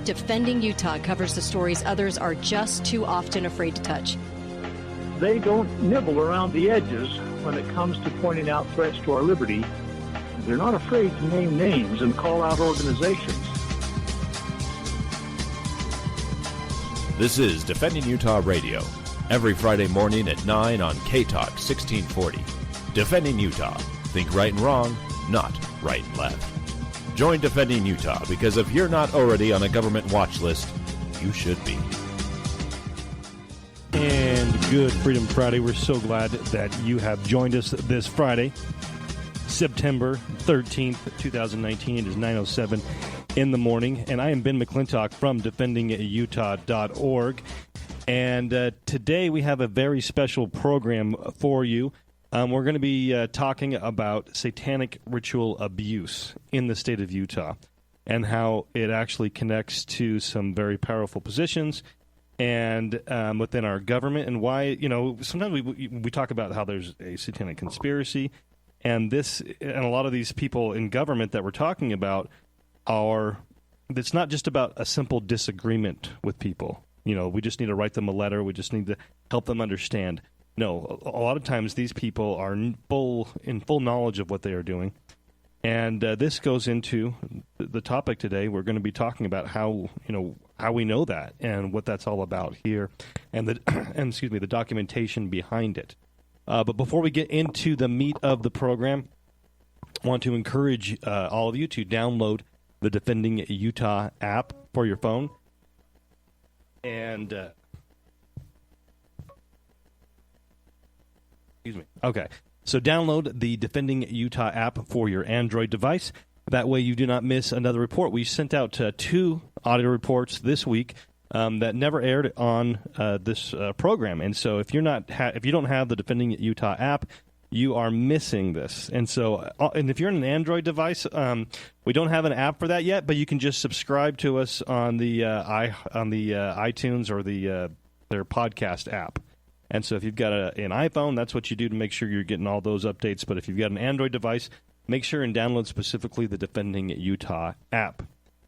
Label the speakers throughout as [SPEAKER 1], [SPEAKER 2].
[SPEAKER 1] Defending Utah covers the stories others are just too often afraid to touch.
[SPEAKER 2] They don't nibble around the edges when it comes to pointing out threats to our liberty. They're not afraid to name names and call out organizations.
[SPEAKER 3] This is Defending Utah Radio, every Friday morning at 9 on K-Talk 1640. Defending Utah. Think right and wrong, not right and left. Join Defending Utah, because if you're not already on a government watch list, you should be.
[SPEAKER 4] And good Freedom Friday. We're so glad that you have joined us this Friday, September 13th, 2019. It is 9:07 in the morning, and I am Ben McClintock from defendingutah.org. And today we have a very special program for you. We're going to be talking about satanic ritual abuse in the state of Utah and how it actually connects to some very powerful positions and within our government, and why, sometimes we talk about how there's a satanic conspiracy, and a lot of these people in government that we're talking about it's not just about a simple disagreement with people. We just need to write them a letter. We just need to help them understand. No, a lot of times these people are in full knowledge of what they are doing. And this goes into the topic today. We're going to be talking about how we know that and what that's all about here, and the documentation behind it. But before we get into the meat of the program, I want to encourage all of you to download the Defending Utah app for your phone. And excuse me. Okay. So download the Defending Utah app for your Android device. That way you do not miss another report. We sent out 2 audio reports this week that never aired on this program. And so if you don't have the Defending Utah app, you are missing this. And so, and if you're on an Android device, we don't have an app for that yet, but you can just subscribe to us on the iTunes or their podcast app. And so if you've got an iPhone, that's what you do to make sure you're getting all those updates. But if you've got an Android device, make sure and download specifically the Defending Utah app.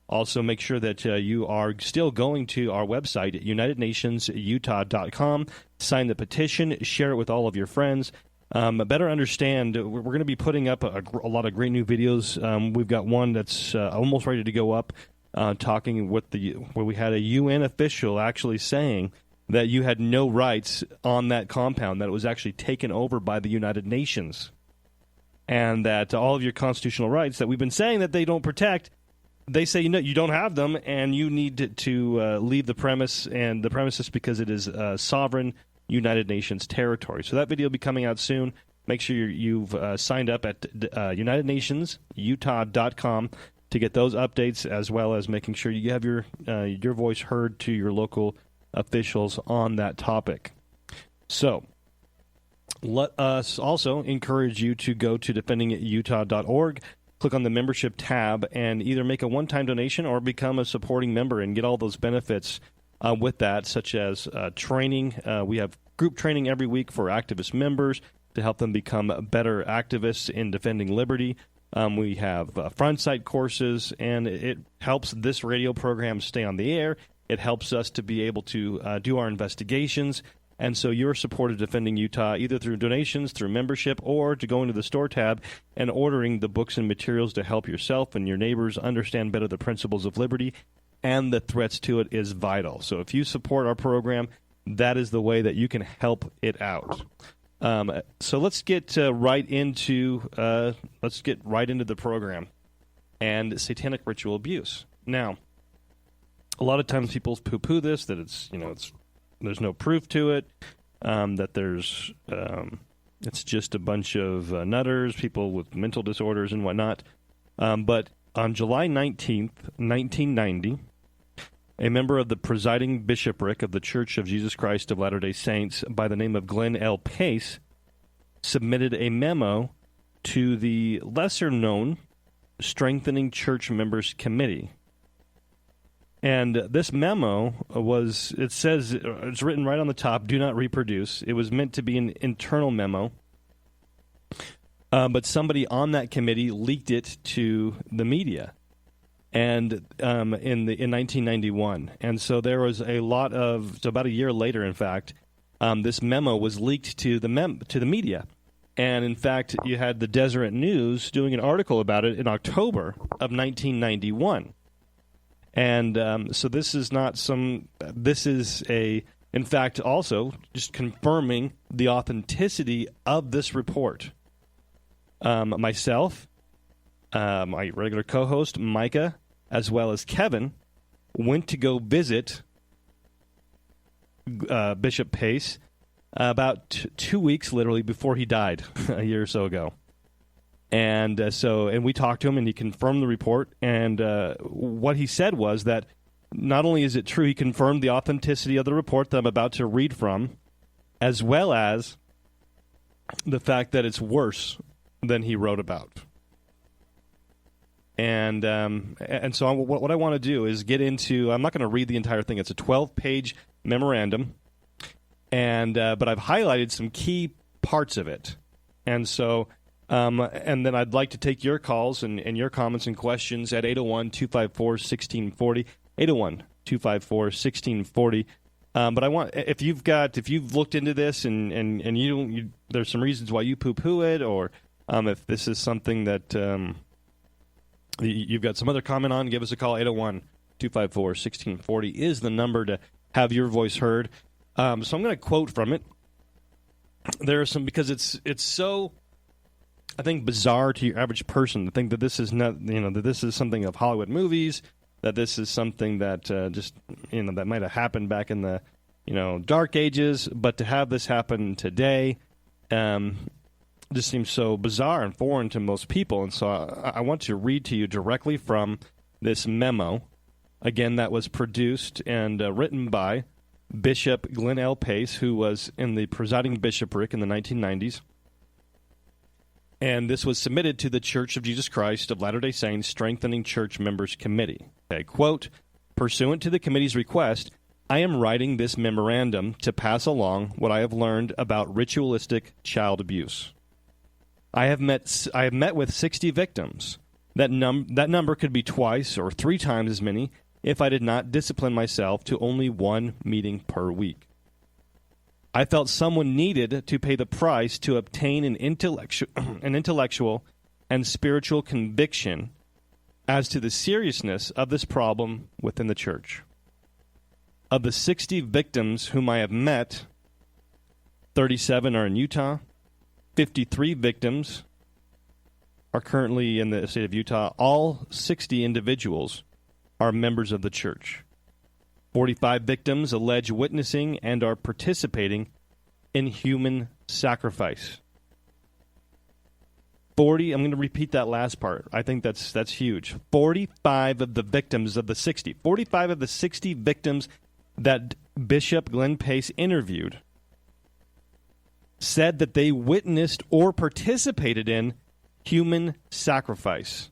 [SPEAKER 4] Also, make sure that you are still going to our website at UnitedNationsUtah.com. Sign the petition, share it with all of your friends. Better understand, we're going to be putting up a lot of great new videos. We've got one that's almost ready to go up, talking with where we had a UN official actually saying that you had no rights on that compound, that it was actually taken over by the United Nations, and that all of your constitutional rights that we've been saying that they don't protect, they say you don't have them, and you need to leave the premises because it is sovereign United Nations territory. So that video will be coming out soon. Make sure you've signed up at UnitedNationsUtah.com to get those updates, as well as making sure you have your voice heard to your local officials on that topic. So let us also encourage you to go to defendingutah.org, click on the membership tab, and either make a one-time donation or become a supporting member and get all those benefits with that, such as training. We have group training every week for activist members to help them become better activists in defending liberty. We have front site courses, and it helps this radio program stay on the air. It helps us to be able to do our investigations. And so your support of Defending Utah, either through donations, through membership, or to go into the store tab and ordering the books and materials to help yourself and your neighbors understand better the principles of liberty and the threats to it, is vital. So if you support our program, that is the way that you can help it out. So let's get right into the program and satanic ritual abuse. Now, a lot of times people poo-poo this, that there's no proof to it, that it's just a bunch of nutters, people with mental disorders and whatnot. But on July 19th, 1990, a member of the presiding bishopric of the Church of Jesus Christ of Latter-day Saints by the name of Glenn Pace submitted a memo to the lesser-known Strengthening Church Members Committee. And this memo it's written right on the top, do not reproduce. It was meant to be an internal memo, but somebody on that committee leaked it to the media. and in 1991. And so there was a lot of, so about a year later, in fact, this memo was leaked to the media. And in fact, you had the Deseret News doing an article about it in October of 1991. And so this is not this is in fact, also just confirming the authenticity of this report. Myself, my regular co-host, Micah, as well as Kevin, went to go visit Bishop Pace about 2 weeks, literally, before he died a year or so ago. And and we talked to him, and he confirmed the report. And what he said was that not only is it true, he confirmed the authenticity of the report that I'm about to read from, as well as the fact that it's worse than he wrote about. And so what I want to do is get into, I'm not going to read the entire thing. It's a 12-page memorandum, but I've highlighted some key parts of it. And so, and then I'd like to take your calls and your comments and questions at 801-254-1640, 801-254-1640. But I want, if you've looked into this and you there's some reasons why you poo-poo it, or if this is something that you've got some other comment on, give us a call. 801-254-1640 is the number to have your voice heard. So I'm going to quote from it. There are some, because it's so, I think, bizarre to your average person to think that this is not, that this is something of Hollywood movies, that this is something that that might have happened back in the dark ages, but to have this happen today just seems so bizarre and foreign to most people. And so I want to read to you directly from this memo, again, that was produced and written by Bishop Glenn L. Pace, who was in the presiding bishopric in the 1990s. And this was submitted to the Church of Jesus Christ of Latter-day Saints Strengthening Church Members Committee. Okay, quote, "Pursuant to the committee's request, I am writing this memorandum to pass along what I have learned about ritualistic child abuse. I have met with 60 victims. That number could be twice or 3 times as many if I did not discipline myself to only 1 meeting per week. I felt someone needed to pay the price to obtain an intellectual and spiritual conviction as to the seriousness of this problem within the church. Of the 60 victims whom I have met, 37 are in Utah, 53 victims are currently in the state of Utah. All 60 individuals are members of the church. 45 victims allege witnessing and are participating in human sacrifice. 40, I'm going to repeat that last part. I think that's huge. 45 of the victims of the 60. 45 of the 60 victims that Bishop Glenn Pace interviewed said that they witnessed or participated in human sacrifice.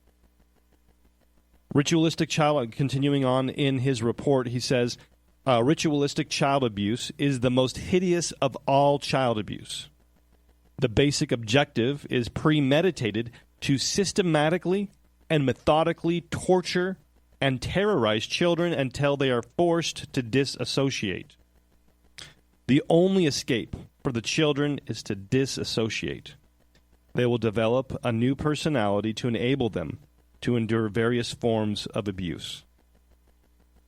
[SPEAKER 4] Ritualistic child, continuing on in his report, he says, ritualistic child abuse is the most hideous of all child abuse. The basic objective is premeditated to systematically and methodically torture and terrorize children until they are forced to disassociate. The only escape for the children is to disassociate. They will develop a new personality to enable them to endure various forms of abuse.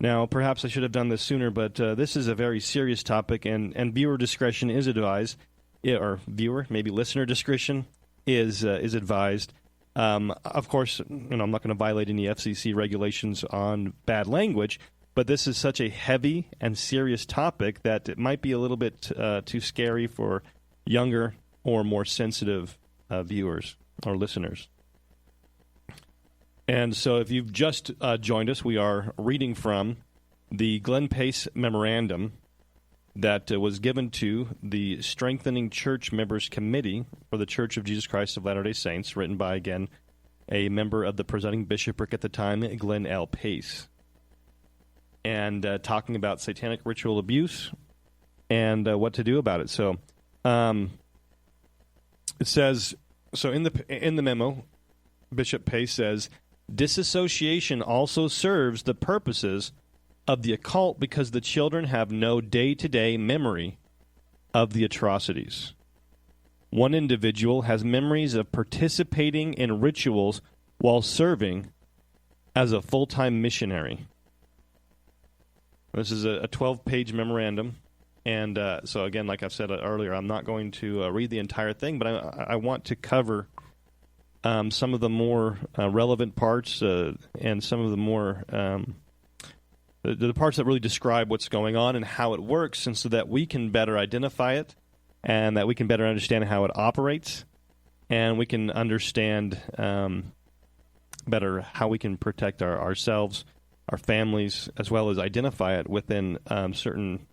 [SPEAKER 4] Now, perhaps I should have done this sooner, but this is a very serious topic, and viewer discretion is advised, or viewer, maybe listener discretion is advised. Of course, I'm not going to violate any FCC regulations on bad language, but this is such a heavy and serious topic that it might be a little bit too scary for younger or more sensitive viewers or listeners. And so if you've just joined us, we are reading from the Glenn Pace Memorandum that was given to the Strengthening Church Members Committee for the Church of Jesus Christ of Latter-day Saints, written by, again, a member of the presiding bishopric at the time, Glenn L. Pace, and talking about satanic ritual abuse and what to do about it. So it says, so in the memo, Bishop Pace says, Disassociation also serves the purposes of the occult because the children have no day-to-day memory of the atrocities. One individual has memories of participating in rituals while serving as a full-time missionary. This is a 12-page memorandum, and so again, like I've said earlier, I'm not going to read the entire thing, but I want to cover some of the more relevant parts and some of the more the parts that really describe what's going on and how it works, and so that we can better identify it and that we can better understand how it operates, and we can understand better how we can protect ourselves, our families, as well as identify it within certain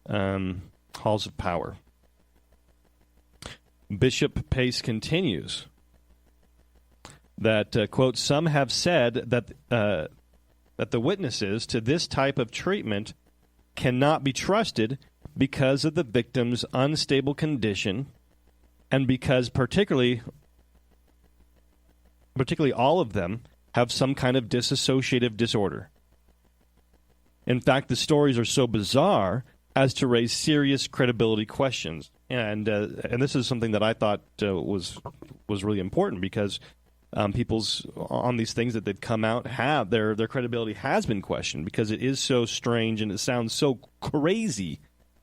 [SPEAKER 4] halls of power. Bishop Pace continues that, quote, some have said that the witnesses to this type of treatment cannot be trusted because of the victim's unstable condition and because particularly all of them have some kind of dissociative disorder. In fact, the stories are so bizarre as to raise serious credibility questions. And this is something that I thought was really important because people's on these things that they've come out have their credibility has been questioned because it is so strange and it sounds so crazy,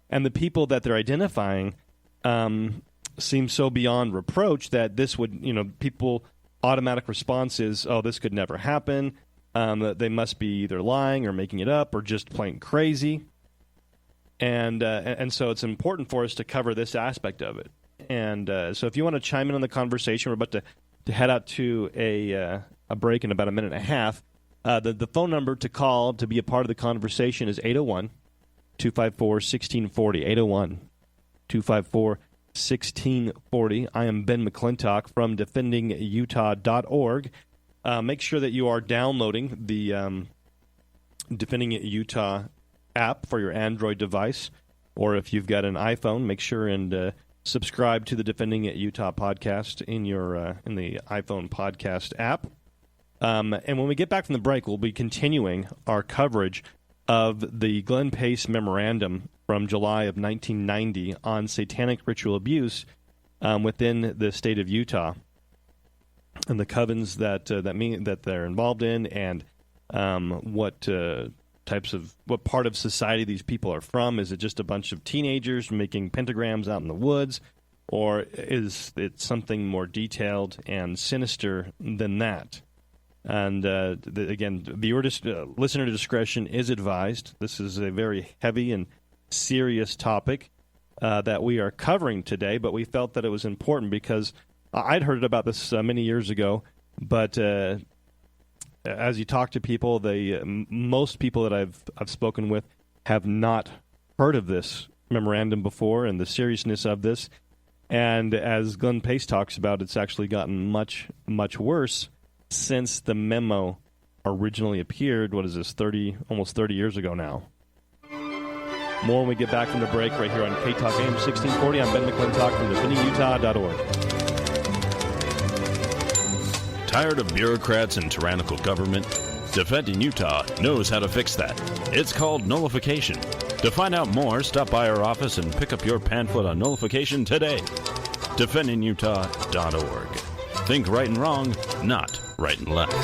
[SPEAKER 4] and the people that they're identifying seem so beyond reproach that this would, people automatic response is, oh, this could never happen. They must be either lying or making it up or just plain crazy. And so it's important for us to cover this aspect of it. And so if you want to chime in on the conversation, we're about to head out to a break in about a minute and a half. The phone number to call to be a part of the conversation is 801-254-1640. 801-254-1640. I am Ben McClintock from DefendingUtah.org. Make sure that you are downloading the Defending Utah app for your Android device, or if you've got an iPhone, make sure and subscribe to the Defending Utah podcast in the iPhone podcast app. And when we get back from the break, we'll be continuing our coverage of the Glenn Pace Memorandum from July of 1990 on satanic ritual abuse within the state of Utah and the covens that they're involved in, and what part of society these people are from. Is it just a bunch of teenagers making pentagrams out in the woods, or is it something more detailed and sinister than that? And listener discretion is advised. This is a very heavy and serious topic that we are covering today, but we felt that it was important because I'd heard about this many years ago, but as you talk to people, most people that I've spoken with have not heard of this memorandum before and the seriousness of this. And as Glenn Pace talks about, it's actually gotten much, much worse since the memo originally appeared. What is this, almost 30 years ago now? More when we get back from the break right here on K-Talk AM 1640. I'm Ben McClintock from DefendingUtah.org.
[SPEAKER 3] Tired of bureaucrats and tyrannical government? Defending Utah knows how to fix that. It's called nullification. To find out more, stop by our office and pick up your pamphlet on nullification today. DefendingUtah.org. Think right and wrong, not right and left.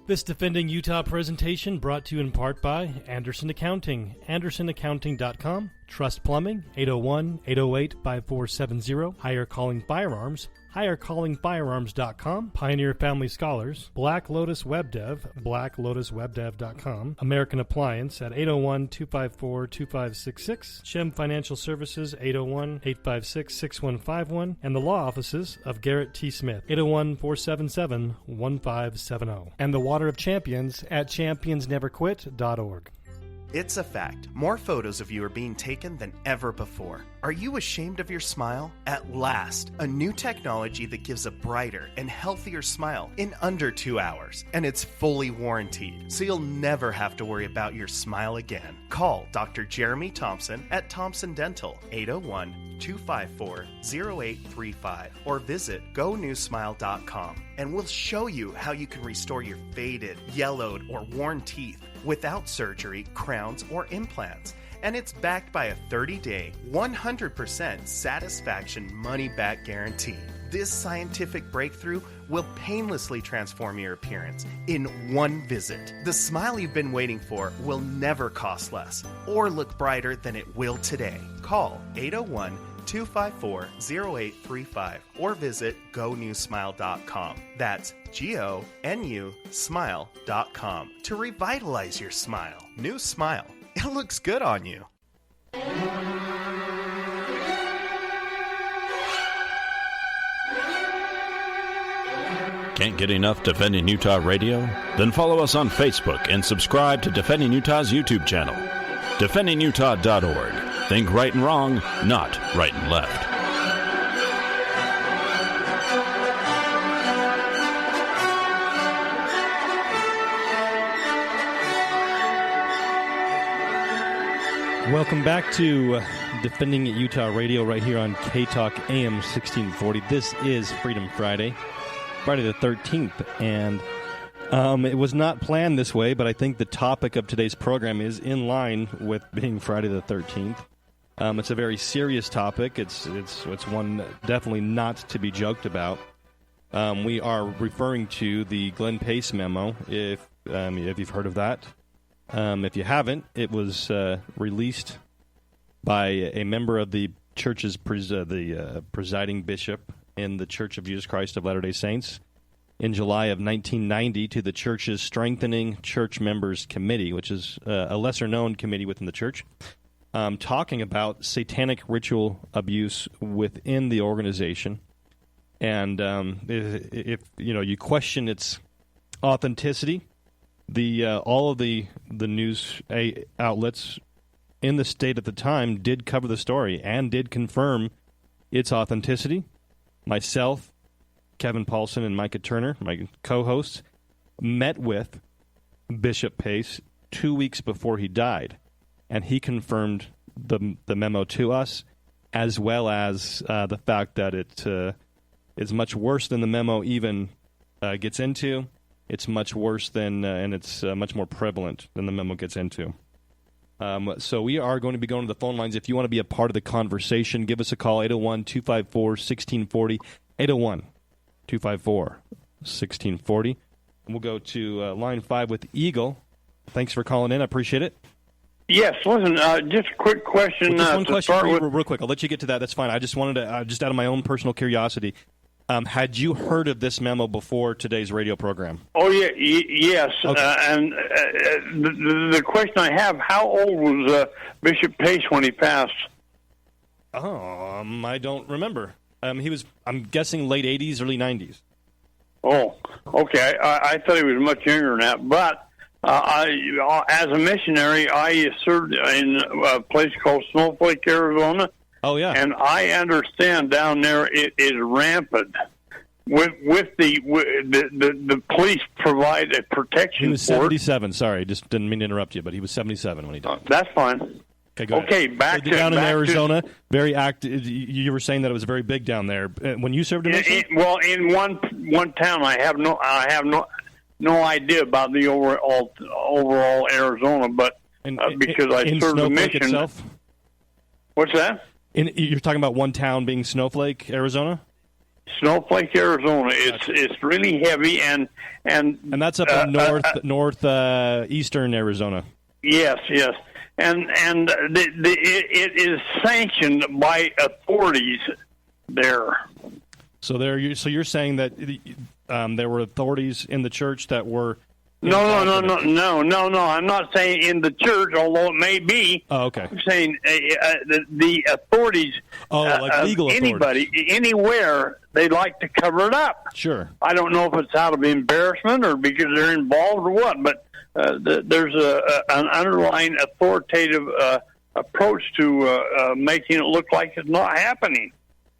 [SPEAKER 5] This Defending Utah presentation brought to you in part by Anderson Accounting, AndersonAccounting.com, Trust Plumbing, 801-808-5470, Higher Calling Firearms, HigherCallingFirearms.com, Pioneer Family Scholars, Black Lotus Web Dev, BlackLotusWebDev.com, American Appliance at 801-254-2566, Shem Financial Services, 801-856-6151, and the law offices of Garrett T. Smith, 801-477-1570, and the Water of Champions at championsneverquit.org.
[SPEAKER 6] It's a fact. More photos of you are being taken than ever before. Are you ashamed of your smile? At last, a new technology that gives a brighter and healthier smile in under 2 hours. And it's fully warranted, so you'll never have to worry about your smile again. Call Dr. Jeremy Thompson at Thompson Dental, 801-254-0835, or visit GoNewSmile.com, and we'll show you how you can restore your faded, yellowed, or worn teeth without surgery, crowns, or implants. And it's backed by a 30-day, 100% satisfaction money-back guarantee. This scientific breakthrough will painlessly transform your appearance in one visit. The smile you've been waiting for will never cost less or look brighter than it will today. Call 801-254-0835 or visit GoNewSmile.com. That's GONU Smile.com to revitalize your smile. New Smile. It looks good on you.
[SPEAKER 3] Can't get enough Defending Utah Radio? Then follow us on Facebook and subscribe to Defending Utah's YouTube channel. DefendingUtah.org. Think right and wrong, not right and left.
[SPEAKER 4] Welcome back to Defending Utah Radio right here on K-Talk AM 1640. This is Freedom Friday, Friday the 13th, and it was not planned this way, but I think the topic of today's program is in line with being Friday the 13th. It's a very serious topic. It's one definitely not to be joked about. We are referring to the Glenn Pace Memo, if you've heard of that. If you haven't, it was released by a member of the church's presiding bishop in the Church of Jesus Christ of Latter-day Saints in July of 1990 to the church's Strengthening Church Members Committee, which is a lesser-known committee within the church, talking about satanic ritual abuse within the organization. And if you question its authenticity, all of the news outlets in the state at the time did cover the story and did confirm its authenticity. Myself, Kevin Paulson, and Micah Turner, my co-hosts, met with Bishop Pace 2 weeks before he died, and he confirmed the memo to us, as well as the fact that it is much worse than the memo even gets into. It's much worse than, and it's much more prevalent than the memo gets into. So we are going to be going to the phone lines. If you want to be a part of the conversation, give us a call, 801-254-1640, 801-254-1640. We'll go to line 5 with Eagle. Thanks for calling in. I appreciate it.
[SPEAKER 2] Yes, listen, just a quick question.
[SPEAKER 4] Just one question for you real quick. I'll let you get to that. That's fine. I just wanted to, just out of my own personal curiosity, had you heard of this memo before today's radio program?
[SPEAKER 2] Oh, yes.
[SPEAKER 4] Okay.
[SPEAKER 2] And the question I have, how old was Bishop Pace when he passed?
[SPEAKER 4] I don't remember. He was, I'm guessing, late 80s, early 90s.
[SPEAKER 2] Oh, okay. I thought he was much younger than that. But as a missionary, I served in a place called Snowflake, Arizona.
[SPEAKER 4] Oh, yeah.
[SPEAKER 2] And I understand down there it is rampant. With the police provide a protection.
[SPEAKER 4] He was 77. Sorry, just didn't mean to interrupt you, but he was 77 when he died.
[SPEAKER 2] That's fine.
[SPEAKER 4] Okay, go ahead.
[SPEAKER 2] Back
[SPEAKER 4] down in Arizona, very active. You were saying that it was very big down there when you served in
[SPEAKER 2] well, in one town, I have no idea about the overall Arizona, but because I served the mission. Itself? What's that?
[SPEAKER 4] You're talking about one town being Snowflake, Arizona?
[SPEAKER 2] Snowflake, Arizona. It's really heavy and
[SPEAKER 4] that's up in northeastern Arizona.
[SPEAKER 2] Yes, and it is sanctioned by authorities there.
[SPEAKER 4] So you're saying that there were authorities in the church that were.
[SPEAKER 2] No. I'm not saying in the church, although it may be.
[SPEAKER 4] Oh, okay.
[SPEAKER 2] I'm saying the authorities.
[SPEAKER 4] Like legal
[SPEAKER 2] anybody,
[SPEAKER 4] authorities.
[SPEAKER 2] Anywhere, they like to cover it up.
[SPEAKER 4] Sure.
[SPEAKER 2] I don't know if it's out of embarrassment or because they're involved or what, but there's an underlying authoritative approach to making it look like it's not happening.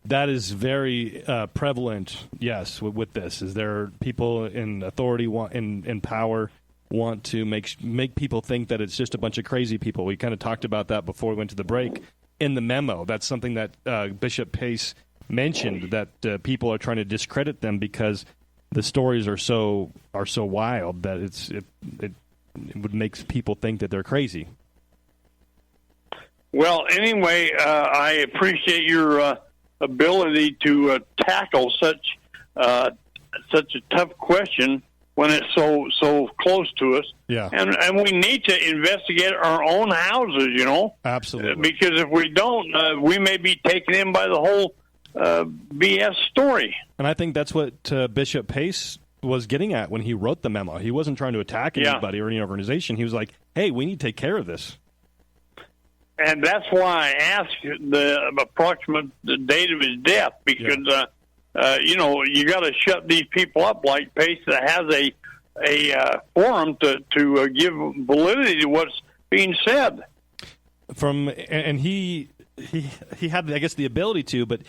[SPEAKER 4] That is very prevalent, yes, with this. Is there people in authority, in power, want to make people think that it's just a bunch of crazy people. We kind of talked about that before we went to the break. In the memo, that's something that Bishop Pace mentioned, that people are trying to discredit them because the stories are so wild that it would make people think that they're crazy.
[SPEAKER 2] Well, anyway, I appreciate your ability to tackle such a tough question when it's so close to us.
[SPEAKER 4] Yeah.
[SPEAKER 2] And we need to investigate our own houses, you know.
[SPEAKER 4] Absolutely.
[SPEAKER 2] Because if we don't, we may be taken in by the whole BS story.
[SPEAKER 4] And I think that's what Bishop Pace was getting at when he wrote the memo. He wasn't trying to attack anybody or any organization. He was like, hey, we need to take care of this.
[SPEAKER 2] And that's why I asked the approximate date of his death, because you know, you got to shut these people up like Pace that has a forum to give validity to what's being said.
[SPEAKER 4] And he had, I guess, the ability to, but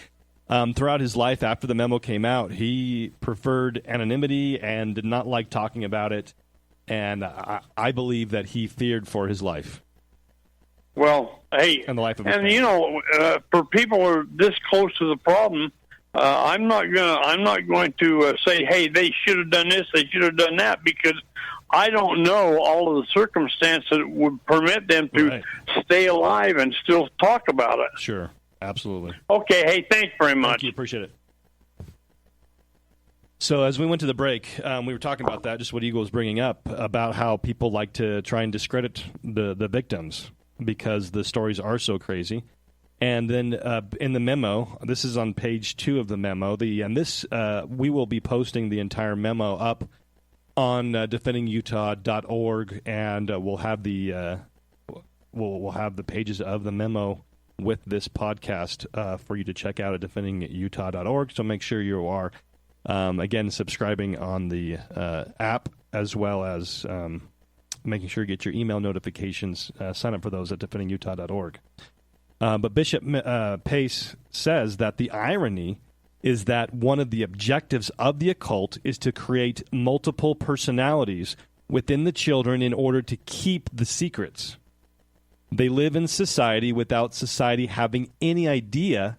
[SPEAKER 4] throughout his life after the memo came out, he preferred anonymity and did not like talking about it. And I believe that he feared for his life.
[SPEAKER 2] Well, hey,
[SPEAKER 4] and the life of his
[SPEAKER 2] family. You know, for people who are this close to the problem, I'm not going to say, hey, they should have done this, they should have done that, because I don't know all of the circumstances that would permit them to stay alive and still talk about it.
[SPEAKER 4] Sure, absolutely.
[SPEAKER 2] Okay, hey, thanks very much.
[SPEAKER 4] Thank you, appreciate it. So as we went to the break, we were talking about that, just what Eagle was bringing up, about how people like to try and discredit the victims because the stories are so crazy. And then in the memo, this is on page 2 of the memo, we will be posting the entire memo up on defendingutah.org, and we'll have the we'll have the pages of the memo with this podcast for you to check out at defendingutah.org. So make sure you are again subscribing on the app, as well as making sure you get your email notifications. Sign up for those at defendingutah.org. But Bishop Pace says that the irony is that one of the objectives of the occult is to create multiple personalities within the children in order to keep the secrets. They live in society without society having any idea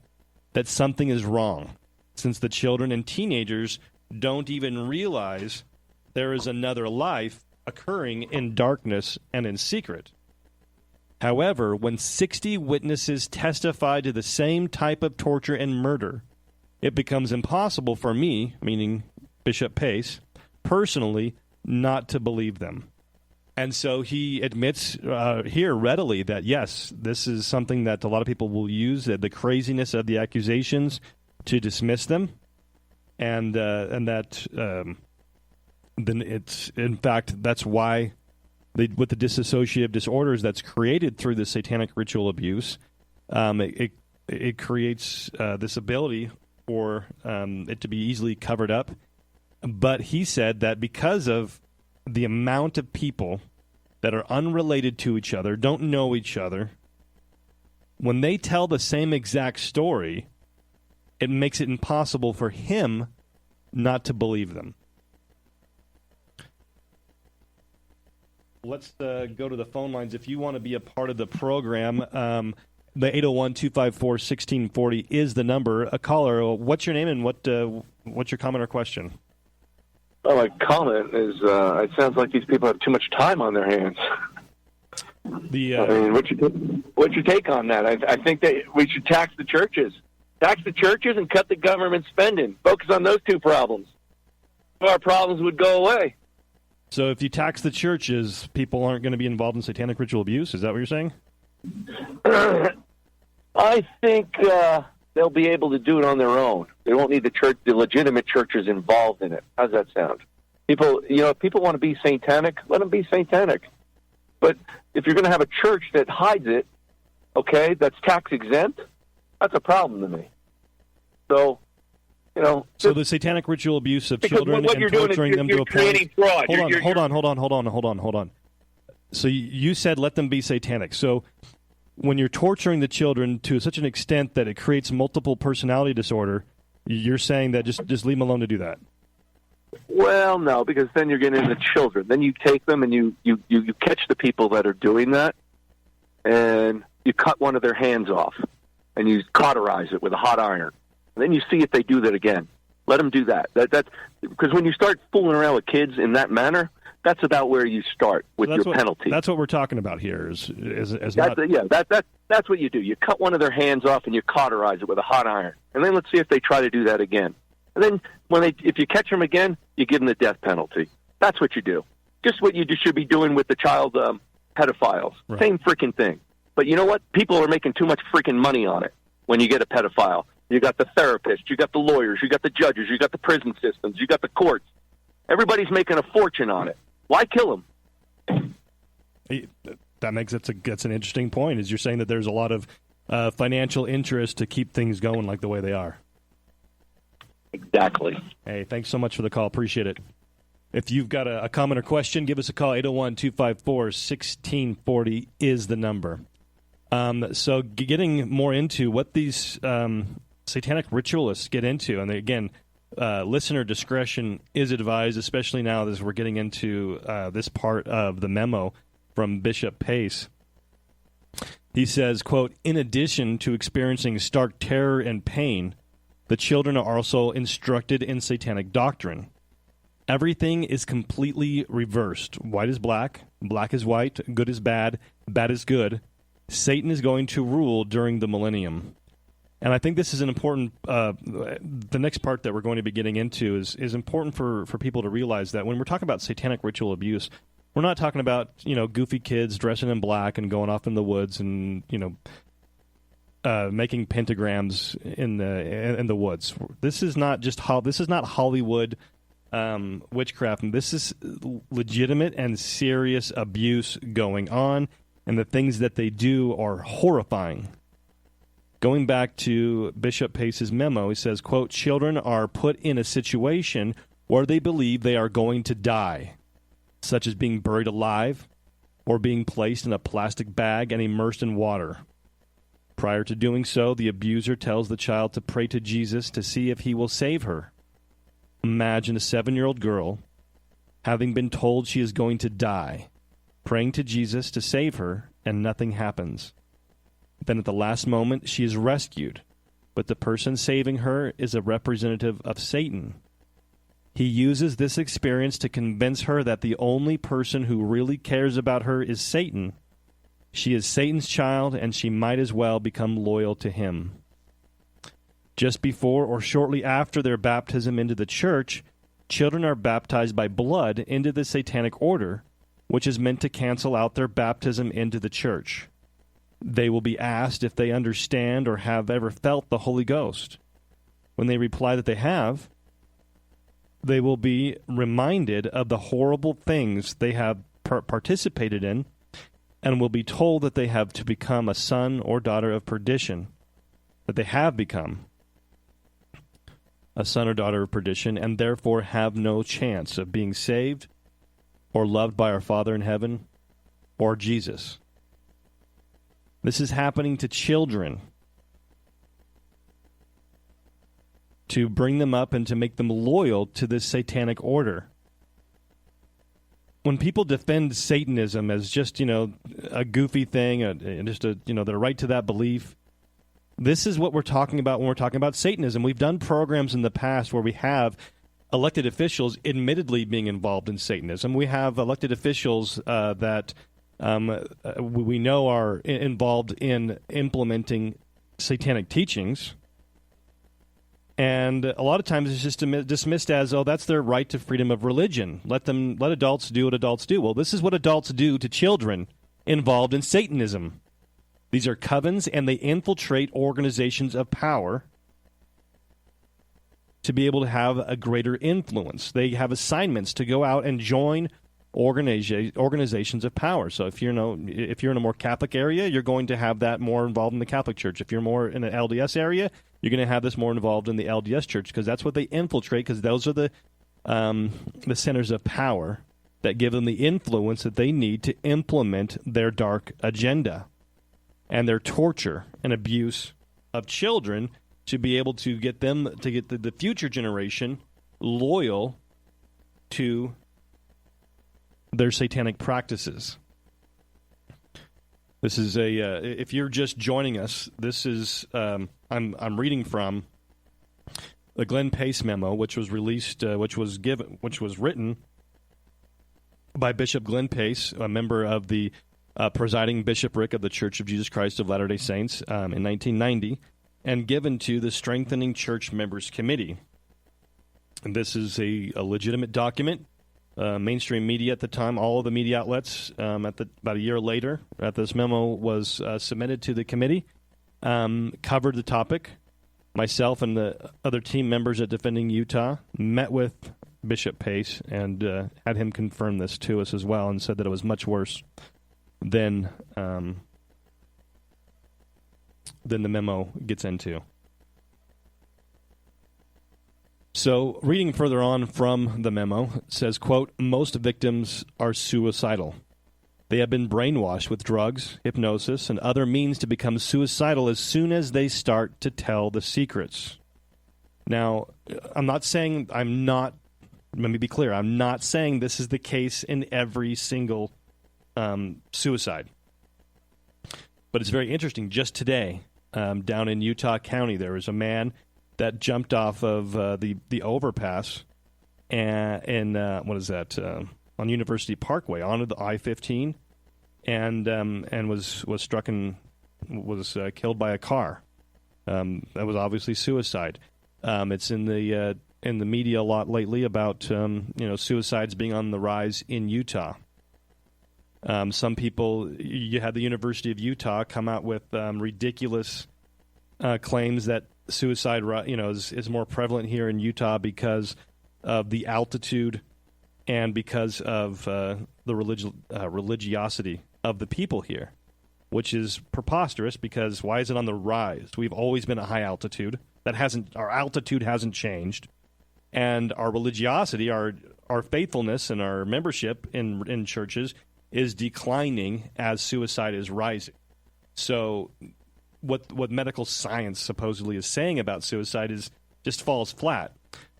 [SPEAKER 4] that something is wrong, since the children and teenagers don't even realize there is another life occurring in darkness and in secret. However, when 60 witnesses testify to the same type of torture and murder, it becomes impossible for me, meaning Bishop Pace, personally, not to believe them. And so he admits here readily that, yes, this is something that a lot of people will use, the craziness of the accusations, to dismiss them, and that then it's, in fact, that's why with the dissociative disorders that's created through the satanic ritual abuse, it creates this ability for it to be easily covered up. But he said that because of the amount of people that are unrelated to each other, don't know each other, when they tell the same exact story, it makes it impossible for him not to believe them. Let's go to the phone lines. If you want to be a part of the program, the 801-254-1640 is the number. A caller, what's your name and what's your comment or question?
[SPEAKER 7] Well, my comment is it sounds like these people have too much time on their hands. I mean, what's your take on that? I think that we should tax the churches. Tax the churches and cut the government spending. Focus on those two problems. Our problems would go away.
[SPEAKER 4] So if you tax the churches, people aren't going to be involved in satanic ritual abuse? Is that what you're saying?
[SPEAKER 7] I think they'll be able to do it on their own. They won't need the legitimate churches involved in it. How's that sound? People, if people want to be satanic, let them be satanic. But if you're going to have a church that hides it, okay, that's tax exempt, that's a problem to me. So,
[SPEAKER 4] So the satanic ritual abuse of children and torturing them to a point.
[SPEAKER 7] Fraud.
[SPEAKER 4] Hold on. So you said let them be satanic. So when you're torturing the children to such an extent that it creates multiple personality disorder, you're saying that just leave them alone to do that.
[SPEAKER 7] Well, no, because then you're getting into children. Then you take them and you catch the people that are doing that, and you cut one of their hands off, and you cauterize it with a hot iron. And then you see if they do that again. Let them do that. That's because when you start fooling around with kids in that manner, that's about where you start with your penalty.
[SPEAKER 4] That's what we're talking about here. That's
[SPEAKER 7] what you do. You cut one of their hands off and you cauterize it with a hot iron, and then let's see if they try to do that again. And then if you catch them again, you give them the death penalty. That's what you do. Just what you should be doing with the child pedophiles. Right. Same freaking thing. But you know what? People are making too much freaking money on it when you get a pedophile. You got the therapists, you got the lawyers, you got the judges, you got the prison systems, you got the courts. Everybody's making a fortune on it. Why kill them?
[SPEAKER 4] That's an interesting point. Is you're saying that there's a lot of financial interest to keep things going like the way they are.
[SPEAKER 7] Exactly.
[SPEAKER 4] Hey, thanks so much for the call. Appreciate it. If you've got a comment or question, give us a call. 801-254-1640 is the number. So getting more into what these satanic ritualists get into, and again, listener discretion is advised, especially now as we're getting into this part of the memo from Bishop Pace. He says, quote, in addition to experiencing stark terror and pain, the children are also instructed in satanic doctrine. Everything is completely reversed. White is black, black is white, good is bad, bad is good. Satan is going to rule during the millennium. And I think this is an important, the next part that we're going to be getting into is important for people to realize that when we're talking about satanic ritual abuse, we're not talking about, goofy kids dressing in black and going off in the woods and, making pentagrams in the woods. This is not Hollywood witchcraft. This is legitimate and serious abuse going on, and the things that they do are horrifying. Going back to Bishop Pace's memo, he says, quote, children are put in a situation where they believe they are going to die, such as being buried alive or being placed in a plastic bag and immersed in water. Prior to doing so, the abuser tells the child to pray to Jesus to see if he will save her. Imagine a 7-year-old girl, having been told she is going to die, praying to Jesus to save her, and nothing happens. Then at the last moment, she is rescued, but the person saving her is a representative of Satan. He uses this experience to convince her that the only person who really cares about her is Satan. She is Satan's child, and she might as well become loyal to him. Just before or shortly after their baptism into the church, children are baptized by blood into the satanic order, which is meant to cancel out their baptism into the church. They will be asked if they understand or have ever felt the Holy Ghost. When they reply that they have, they will be reminded of the horrible things they have participated in, and will be told that they have to become a son or daughter of perdition, that they have become a son or daughter of perdition, and therefore have no chance of being saved or loved by our Father in heaven or Jesus. This is happening to children to bring them up and to make them loyal to this satanic order. When people defend Satanism as just, a goofy thing, they're right to that belief, this is what we're talking about when we're talking about Satanism. We've done programs in the past where we have elected officials admittedly being involved in Satanism. We have elected officials that we know are involved in implementing satanic teachings. And a lot of times it's just dismissed as, that's their right to freedom of religion. Let adults do what adults do. Well, this is what adults do to children involved in Satanism. These are covens, and they infiltrate organizations of power to be able to have a greater influence. They have assignments to go out and join organizations of power. So if you're in a more Catholic area, you're going to have that more involved in the Catholic Church. If you're more in an LDS area, you're going to have this more involved in the LDS Church, because that's what they infiltrate, because those are the centers of power that give them the influence that they need to implement their dark agenda. and their torture and abuse of children to be able to get them, to get the future generation loyal to their satanic practices. This is if you're just joining us, this is, I'm reading from the Glenn Pace Memo, which was released, which was written by Bishop Glenn Pace, a member of the presiding bishopric of the Church of Jesus Christ of Latter-day Saints in 1990, and given to the Strengthening Church Members Committee. And this is a legitimate document. Mainstream media at the time, all of the media outlets, about a year later, this memo was submitted to the committee, covered the topic. Myself and the other team members at Defending Utah met with Bishop Pace and had him confirm this to us as well, and said that it was much worse than the memo gets into. So, reading further on from the memo, it says, quote, "Most victims are suicidal. They have been brainwashed with drugs, hypnosis, and other means to become suicidal as soon as they start to tell the secrets." Now, let me be clear, I'm not saying this is the case in every single suicide. But it's very interesting. Just today, down in Utah County, there was a man that jumped off of the overpass and what is that, on University Parkway onto the I-15 and was struck and was killed by a car. That was obviously suicide. It's in the media a lot lately about suicides being on the rise in Utah. Some people, you had the University of Utah come out with ridiculous claims that suicide, is more prevalent here in Utah because of the altitude and because of the religiosity of the people here, which is preposterous. Because why is it on the rise? We've always been at high altitude. Our altitude hasn't changed, and our religiosity, our faithfulness, and our membership in churches is declining as suicide is rising. So what medical science supposedly is saying about suicide is just falls flat.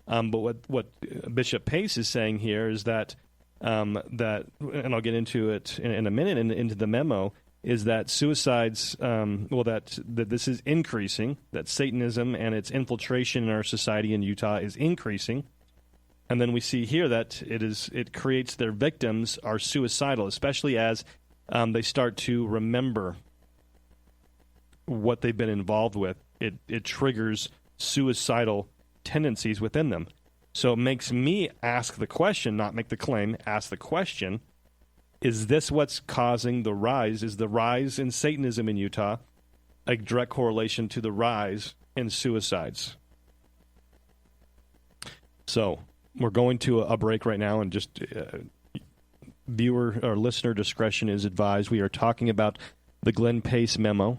[SPEAKER 4] But what Bishop Pace is saying here is that and I'll get into it in a minute into the memo, is that suicides, that this is increasing, that Satanism and its infiltration in our society in Utah is increasing. And then we see here that it creates their victims are suicidal, especially as they start to remember what they've been involved with. It triggers suicidal tendencies within them. So it makes me ask the question, not make the claim, ask the question, is this what's causing the rise? Is the rise in Satanism in Utah a direct correlation to the rise in suicides? So we're going to a break right now, and just viewer or listener discretion is advised. We are talking about the Glenn Pace Memo.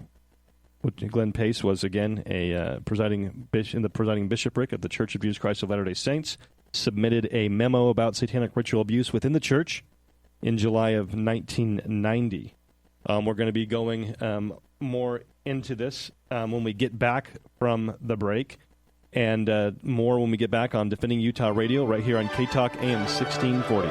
[SPEAKER 4] Glenn Pace was, again, a presiding in the presiding bishopric of the Church of Jesus Christ of Latter-day Saints, submitted a memo about satanic ritual abuse within the church in July of 1990. We're going to be going more into this when we get back from the break, and more when we get back on Defending Utah Radio right here on K-Talk AM 1640.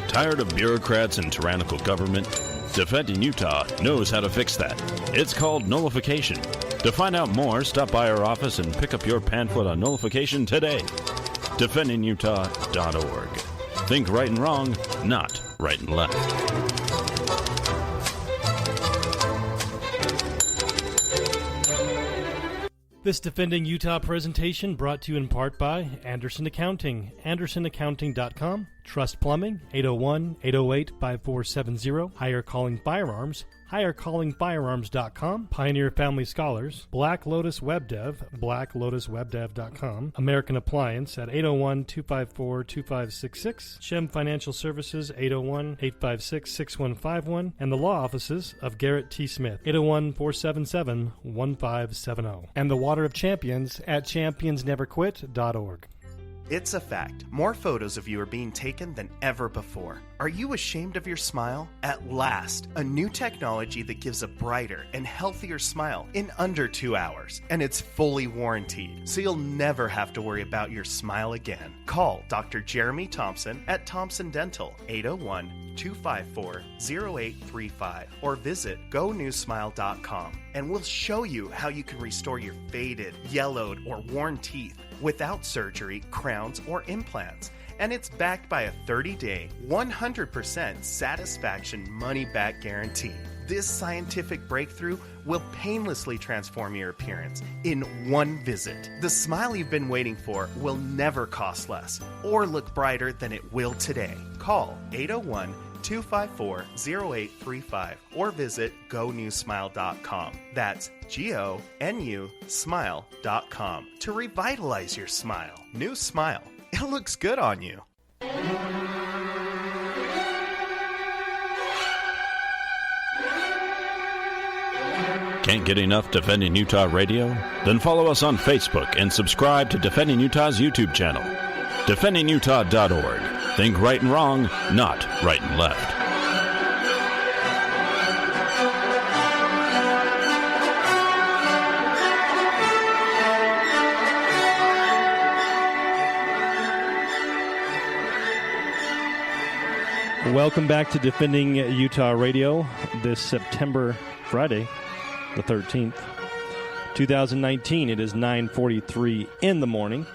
[SPEAKER 3] Tired of bureaucrats and tyrannical government? Defending Utah knows how to fix that. It's called nullification. To find out more, stop by our office and pick up your pamphlet on nullification today. DefendingUtah.org. Think right and wrong, not right and left.
[SPEAKER 5] This Defending Utah presentation brought to you in part by Anderson Accounting, AndersonAccounting.com, Trust Plumbing, 801-808-5470, Higher Calling Firearms, HigherCallingFirearms.com, Pioneer Family Scholars, Black Lotus Web Dev, BlackLotusWebDev.com, American Appliance at 801-254-2566, Shem Financial Services, 801-856-6151, and the law offices of Garrett T. Smith, 801-477-1570, and the Water of Champions at championsneverquit.org.
[SPEAKER 6] It's a fact. More photos of you are being taken than ever before. Are you ashamed of your smile? At last, a new technology that gives a brighter and healthier smile in under 2 hours. And it's fully warranted, so you'll never have to worry about your smile again. Call Dr. Jeremy Thompson at Thompson Dental, 801-254-0835, or visit GoNewSmile.com, and we'll show you how you can restore your faded, yellowed, or worn teeth without surgery, crowns, or implants. And it's backed by a 30-day, 100% satisfaction money-back guarantee. This scientific breakthrough will painlessly transform your appearance in one visit. The smile you've been waiting for will never cost less or look brighter than it will today. Call 801-254-0835 or visit GoNewSmile.com. That's GONU Smile.com to revitalize your smile. New Smile. It looks good on you.
[SPEAKER 3] Can't get enough Defending Utah Radio? Then follow us on Facebook and subscribe to Defending Utah's YouTube channel. DefendingUtah.org. Think right and wrong, not right and left.
[SPEAKER 4] Welcome back to Defending Utah Radio this September Friday, the 13th, 2019. It is 9:43 in the morning.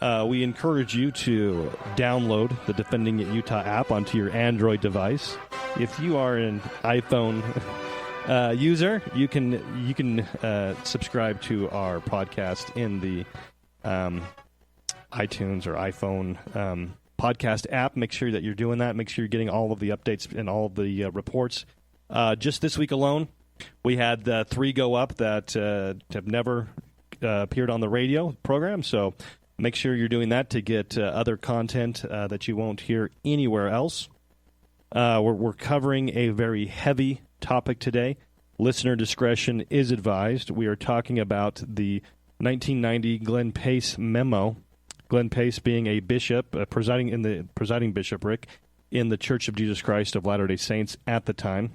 [SPEAKER 4] We encourage you to download the Defending Utah app onto your Android device. If you are an iPhone user, you can subscribe to our podcast in the iTunes or iPhone podcast app. Make sure that you're doing that. Make sure you're getting all of the updates and all of the reports. Just this week alone, we had 3 go up that have never appeared on the radio program. So make sure you're doing that to get other content that you won't hear anywhere else. We're covering a very heavy topic today. Listener discretion is advised. We are talking about the 1990 Glenn Pace Memo. Glenn Pace being a bishop, presiding bishopric in the Church of Jesus Christ of Latter-day Saints at the time.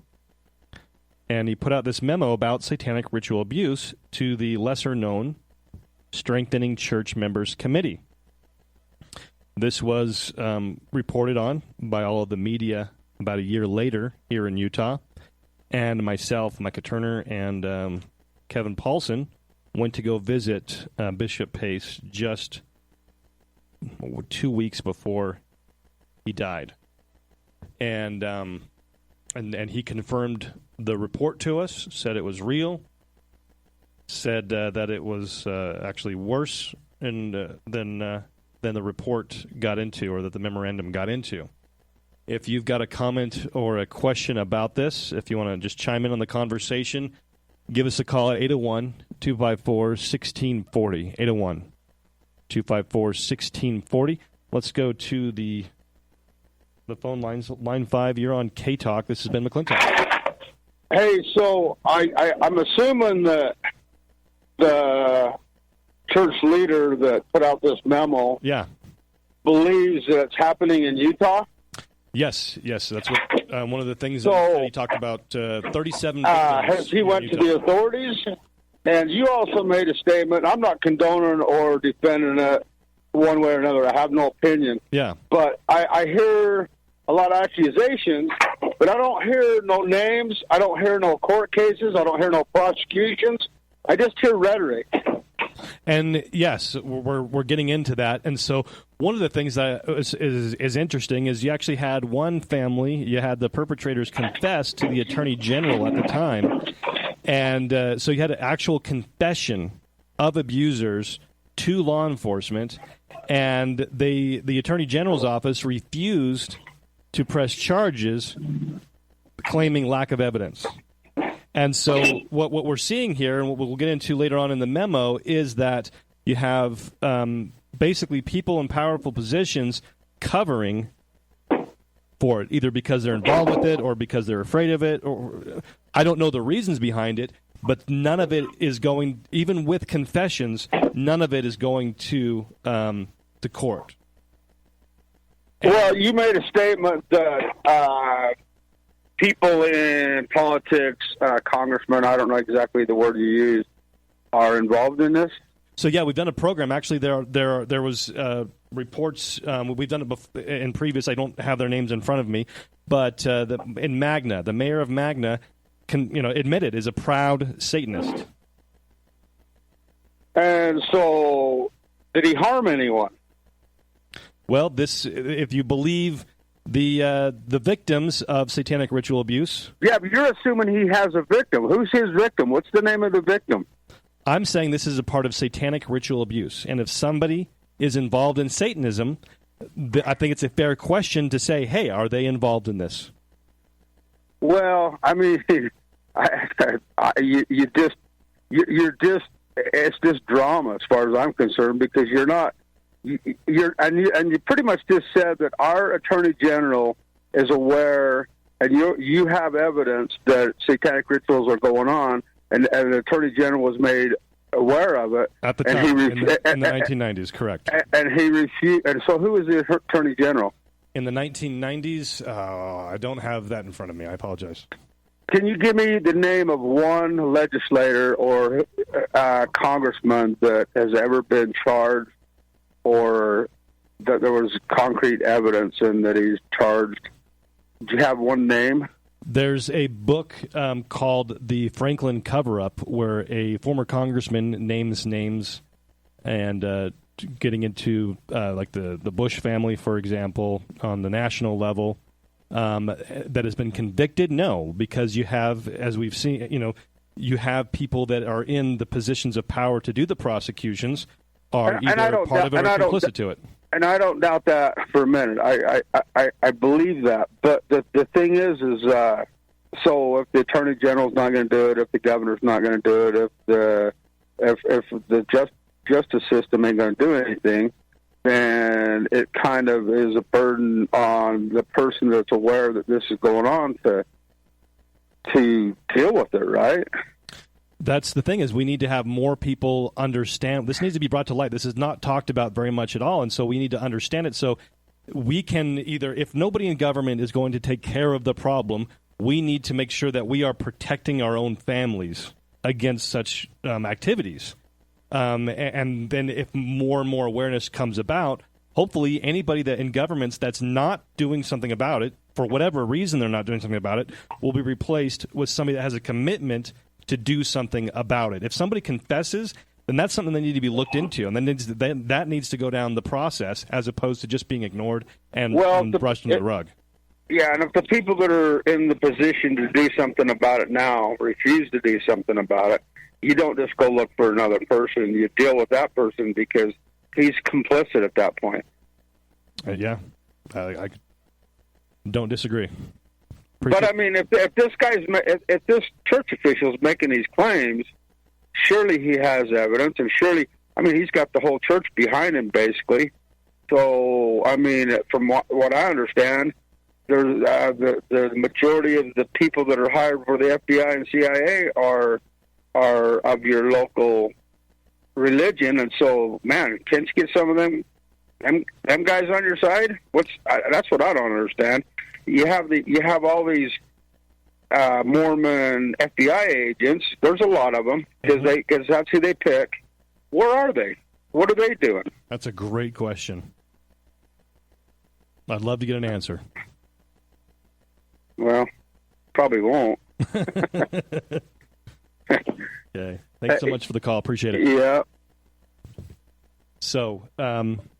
[SPEAKER 4] And he put out this memo about satanic ritual abuse to the lesser-known Strengthening Church Members Committee. This was reported on by all of the media about a year later here in Utah. And myself, Micah Turner, and Kevin Paulson went to go visit Bishop Pace just 2 weeks before he died. And he confirmed the report to us, said it was real, said that it was actually worse than the report got into, or that the memorandum got into. If you've got a comment or a question about this, if you want to just chime in on the conversation, give us a call at 801-254-1640. 801-254-1640. Let's go to the phone lines. Line 5, you're on K-Talk. This has Ben McClintock.
[SPEAKER 2] Hey, so I'm assuming that the church leader that put out this memo believes that it's happening in Utah?
[SPEAKER 4] Yes, that's what one of the things that he talked about. 37
[SPEAKER 2] has he went to the authorities? And you also made a statement. I'm not condoning or defending it one way or another. I have no opinion.
[SPEAKER 4] Yeah.
[SPEAKER 2] But I hear a lot of accusations, but I don't hear no names. I don't hear no court cases. I don't hear no prosecutions. I just hear rhetoric.
[SPEAKER 4] And yes, we're getting into that. And so one of the things that is interesting is you actually had one family, you had the perpetrators confess to the Attorney General at the time. And so you had an actual confession of abusers to law enforcement, and the Attorney General's office refused to press charges claiming lack of evidence. And so what we're seeing here, and what we'll get into later on in the memo, is that you have basically people in powerful positions covering for it, either because they're involved with it or because they're afraid of it, or I don't know the reasons behind it, but none of it is going, even with confessions, none of it is going to to court.
[SPEAKER 2] Well, you made a statement that people in politics, congressmen, I don't know exactly the word you used, are involved in this.
[SPEAKER 4] So yeah, we've done a program. Actually, there was reports. We've done it in previous. I don't have their names in front of me, but in Magna, the mayor of Magna, admitted is a proud Satanist.
[SPEAKER 2] And so, did he harm anyone?
[SPEAKER 4] Well, if you believe the victims of satanic ritual abuse.
[SPEAKER 2] Yeah, but you're assuming he has a victim. Who's his victim? What's the name of the victim?
[SPEAKER 4] I'm saying this is a part of satanic ritual abuse. And if somebody is involved in Satanism, I think it's a fair question to say, hey, are they involved in this?
[SPEAKER 2] Well, I mean, it's just drama as far as I'm concerned, because you pretty much just said that our Attorney General is aware, and you have evidence that satanic rituals are going on, and the Attorney General was made aware of it
[SPEAKER 4] at the time in the 1990s. Correct.
[SPEAKER 2] And he refused. And so, who was the Attorney General
[SPEAKER 4] in the 1990s? I don't have that in front of me. I apologize.
[SPEAKER 2] Can you give me the name of one legislator or congressman that has ever been charged, or that there was concrete evidence and that he's charged? Do you have one name?
[SPEAKER 4] There's a book called The Franklin Cover-Up, where a former congressman names names and getting into like the Bush family, for example, on the national level, that has been convicted. No, because you have, as we've seen, you have people that are in the positions of power to do the prosecutions are either part of it or complicit to it.
[SPEAKER 2] And I don't doubt that for a minute. I believe that. But the thing is so if the Attorney General's not going to do it, if the Governor's not going to do it, if the justice system ain't going to do anything, then it kind of is a burden on the person that's aware that this is going on to deal with it, right?
[SPEAKER 4] That's the thing, is we need to have more people understand. This needs to be brought to light. This is not talked about very much at all, and so we need to understand it so we can either, if nobody in government is going to take care of the problem, we need to make sure that we are protecting our own families against such activities. And then if more and more awareness comes about, hopefully anybody that in governments that's not doing something about it, for whatever reason they're not doing something about it, will be replaced with somebody that has a commitment to do something about it. If somebody confesses, then that's something that needs to be looked into, and then that needs to go down the process as opposed to just being ignored and brushed under the rug.
[SPEAKER 2] Yeah, and if the people that are in the position to do something about it now refuse to do something about it, you don't just go look for another person. You deal with that person because he's complicit at that point.
[SPEAKER 4] Yeah, I don't disagree.
[SPEAKER 2] But I mean, if this church official is making these claims, surely he has evidence, and surely, I mean, he's got the whole church behind him, basically. So, I mean, from what I understand, there's the majority of the people that are hired for the FBI and CIA are of your local religion, and so, man, can't you get some of them guys on your side? That's what I don't understand. You have all these Mormon FBI agents. There's a lot of them because that's who they pick. Where are they? What are they doing?
[SPEAKER 4] That's a great question. I'd love to get an answer.
[SPEAKER 2] Well, probably won't.
[SPEAKER 4] Okay. Thanks so much for the call. Appreciate it.
[SPEAKER 2] Yeah.
[SPEAKER 4] So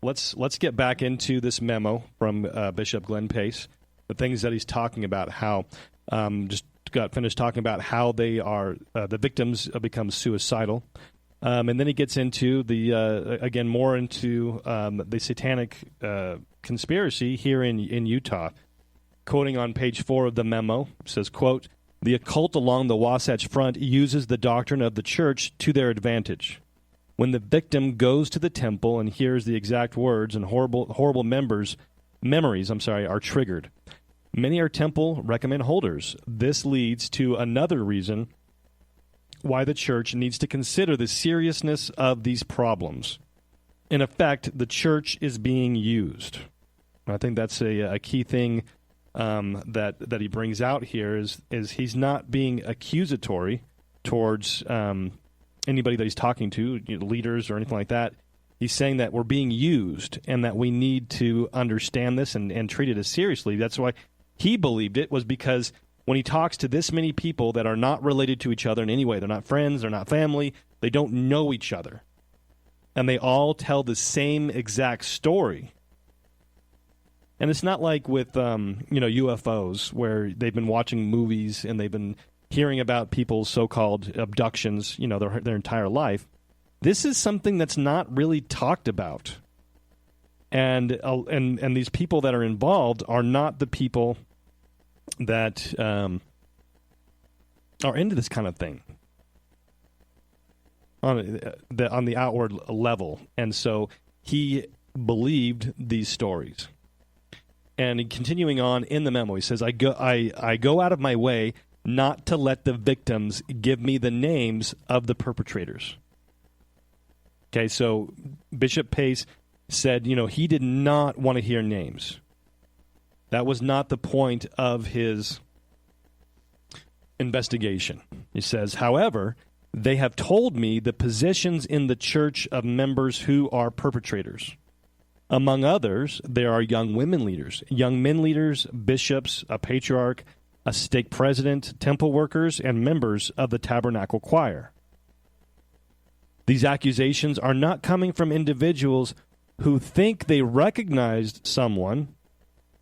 [SPEAKER 4] let's get back into this memo from Bishop Glenn Pace. The things that he's talking about, how just got finished talking about how they are the victims become suicidal, and then he gets into the again more into the satanic conspiracy here in Utah. Quoting on page 4 of the memo, says, quote, "The occult along the Wasatch Front uses the doctrine of the church to their advantage. When the victim goes to the temple and hears the exact words and horrible memories are triggered. Many are temple recommend holders. This leads to another reason why the church needs to consider the seriousness of these problems. in effect, the church is being used. I think that's a key thing that he brings out here is he's not being accusatory towards anybody that he's talking to, leaders or anything like that. He's saying that we're being used and that we need to understand this and treat it as seriously. That's why he believed it, was because when he talks to this many people that are not related to each other in any way, they're not friends, they're not family, they don't know each other, and they all tell the same exact story. And it's not like with UFOs, where they've been watching movies and they've been hearing about people's so-called abductions, their entire life. This is something that's not really talked about, and these people that are involved are not the people that are into this kind of thing on the outward level. And so he believed these stories. And continuing on in the memo, he says, I go out of my way not to let the victims give me the names of the perpetrators. Okay, so Bishop Pace said, he did not want to hear names. That was not the point of his investigation. He says, however, they have told me the positions in the church of members who are perpetrators. Among others, there are young women leaders, young men leaders, bishops, a patriarch, a stake president, temple workers, and members of the tabernacle choir. These accusations are not coming from individuals who think they recognized someone,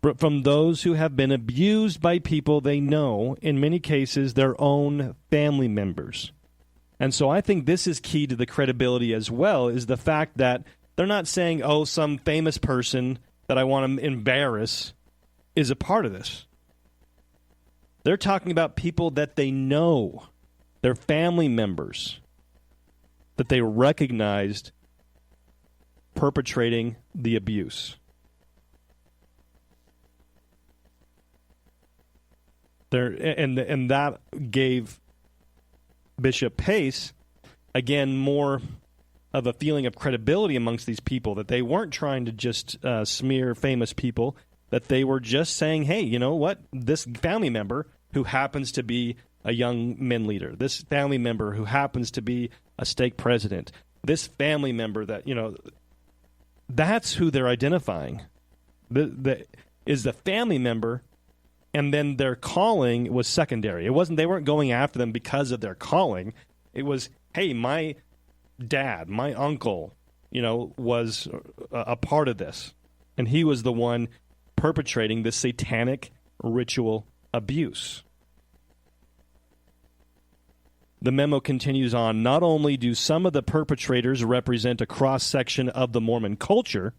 [SPEAKER 4] but from those who have been abused by people they know, in many cases their own family members. And so I think this is key to the credibility as well, is the fact that they're not saying, some famous person that I want to embarrass is a part of this. They're talking about people that they know, their family members, that they recognized perpetrating the abuse. And that gave Bishop Pace, again, more of a feeling of credibility amongst these people, that they weren't trying to just smear famous people, that they were just saying, hey, you know what? This family member who happens to be a young men leader, this family member who happens to be a stake president, this family member that, that's who they're identifying. Is the family member, and then their calling was secondary. They weren't going after them because of their calling. It was, hey, my dad, my uncle, was a part of this, and he was the one perpetrating this satanic ritual abuse. The memo continues on, not only do some of the perpetrators represent a cross-section of the Mormon culture,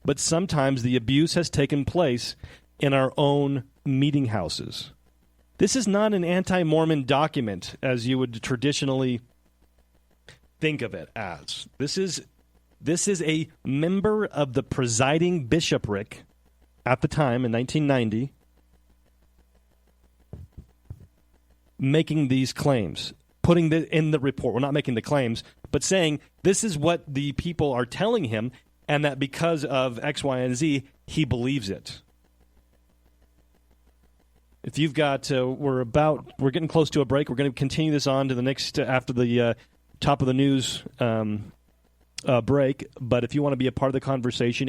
[SPEAKER 4] but sometimes the abuse has taken place in our own meeting houses. This is not an anti-Mormon document, as you would traditionally think of it as. This is a member of the presiding bishopric at the time in 1990 making these claims, putting in the report. We're not making the claims, but saying this is what the people are telling him, and that because of X, Y, and Z, he believes it. If you've got, we're getting close to a break. We're going to continue this on to the next, after the top of the news break. But if you want to be a part of the conversation,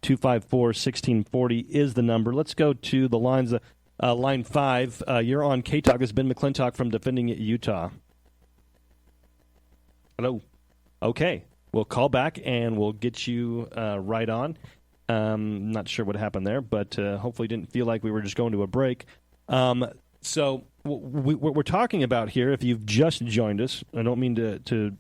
[SPEAKER 4] 801-254-1640 is the number. Let's go to the lines. Line 5, you're on K-Talk. This is Ben McClintock from Defending Utah. Hello. Okay. We'll call back and we'll get you right on. Not sure what happened there, but hopefully didn't feel like we were just going to a break. So what we're talking about here, if you've just joined us, I don't mean to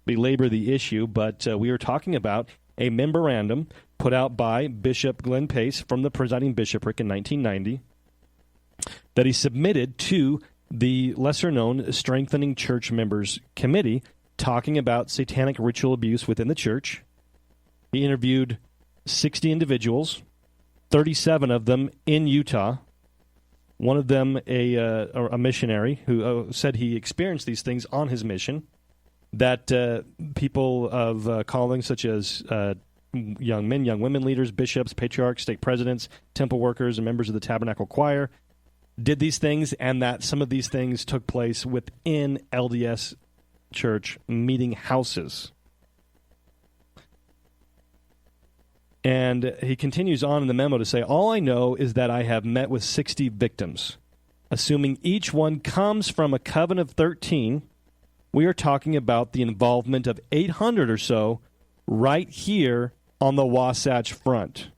[SPEAKER 4] belabor the issue, but we are talking about a memorandum put out by Bishop Glenn Pace from the presiding bishopric in 1990 that he submitted to the lesser-known Strengthening Church Members Committee, talking about satanic ritual abuse within the church. He interviewed 60 individuals, 37 of them in Utah, one of them a missionary who said he experienced these things on his mission. that people of calling such as young men, young women leaders, bishops, patriarchs, stake presidents, temple workers, and members of the tabernacle choir did these things, and that some of these things took place within LDS church meeting houses. And he continues on in the memo to say, all I know is that I have met with 60 victims. Assuming each one comes from a coven of 13, we are talking about the involvement of 800 or so right here on the Wasatch Front.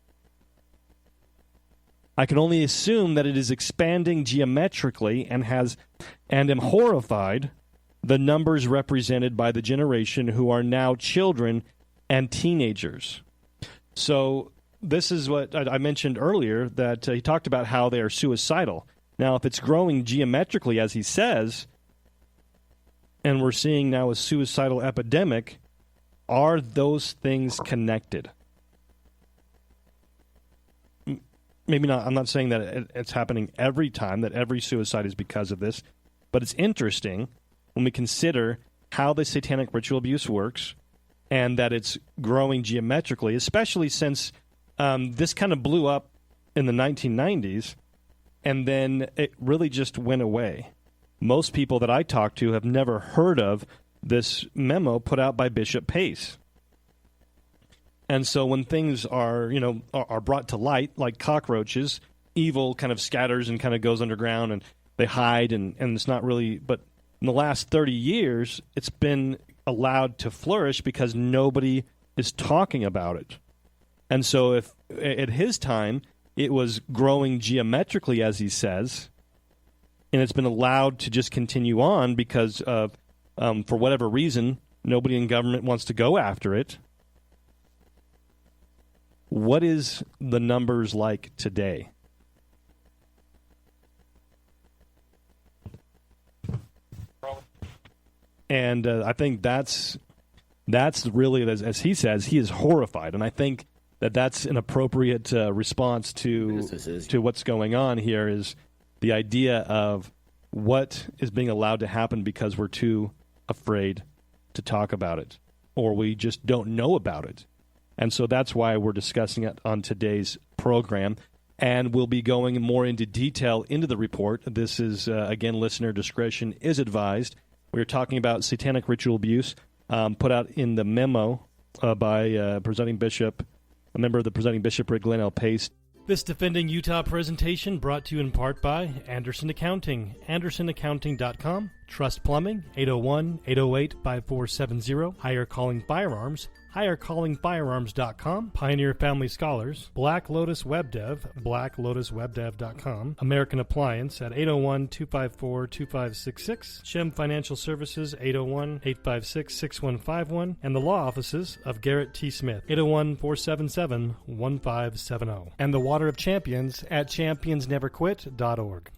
[SPEAKER 4] I can only assume that it is expanding geometrically and am horrified the numbers represented by the generation who are now children and teenagers. So this is what I mentioned earlier, that he talked about how they are suicidal. Now, if it's growing geometrically, as he says, and we're seeing now a suicidal epidemic, are those things connected? Maybe not. I'm not saying that it's happening every time, that every suicide is because of this, but it's interesting when we consider how the satanic ritual abuse works and that it's growing geometrically, especially since this kind of blew up in the 1990s, and then it really just went away. Most people that I talk to have never heard of this memo put out by Bishop Pace. And so when things are brought to light, like cockroaches, evil kind of scatters and kind of goes underground, and they hide, and it's not really... But in the last 30 years, it's been allowed to flourish because nobody is talking about it. And so if at his time it was growing geometrically, as he says, and it's been allowed to just continue on because of, for whatever reason, nobody in government wants to go after it, what is the numbers like today? And I think that's really, as he says, he is horrified. And I think that's an appropriate response to what's going on here, is the idea of what is being allowed to happen because we're too afraid to talk about it, or we just don't know about it. And so that's why we're discussing it on today's program. And we'll be going more into detail into the report. This is, again, listener discretion is advised. We're talking about satanic ritual abuse put out in the memo by presiding bishop, a member of the presiding bishopric, Glenn Pace.
[SPEAKER 5] This Defending Utah presentation brought to you in part by Anderson Accounting, andersonaccounting.com, Trust Plumbing, 801-808-5470, Higher Calling Firearms, highercallingfirearms.com, Pioneer Family Scholars, Black Lotus Web Dev, blacklotuswebdev.com, American Appliance at 801-254-2566, Shem Financial Services, 801-856-6151, and the law offices of Garrett T. Smith, 801-477-1570, and the Water of Champions at championsneverquit.org.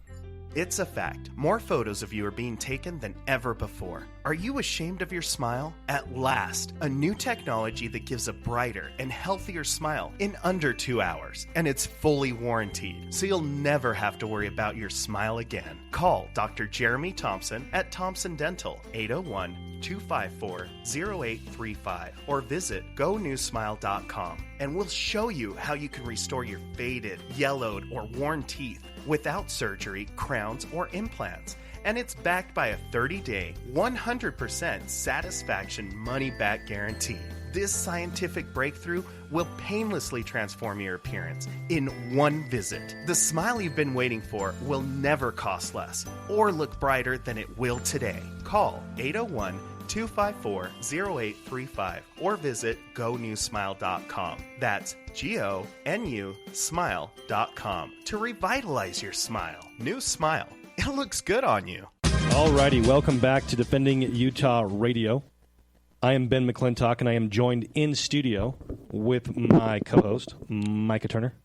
[SPEAKER 6] It's a fact. More photos of you are being taken than ever before. Are you ashamed of your smile? At last, a new technology that gives a brighter and healthier smile in under 2 hours. And it's fully warranted, so you'll never have to worry about your smile again. Call Dr. Jeremy Thompson at Thompson Dental, 801-254-0835, or visit GoNewSmile.com, and we'll show you how you can restore your faded, yellowed, or worn teeth without surgery, crowns, or implants. And it's backed by a 30-day, 100% satisfaction money-back guarantee. This scientific breakthrough will painlessly transform your appearance in one visit. The smile you've been waiting for will never cost less or look brighter than it will today. Call 801-254-0835 or visit GoNewSmile.com. That's GONU smile.com to revitalize your smile. New smile. It looks good on you.
[SPEAKER 4] Alrighty, welcome back to Defending Utah Radio. I am Ben McClintock, and I am joined in studio with my co-host, Micah Turner.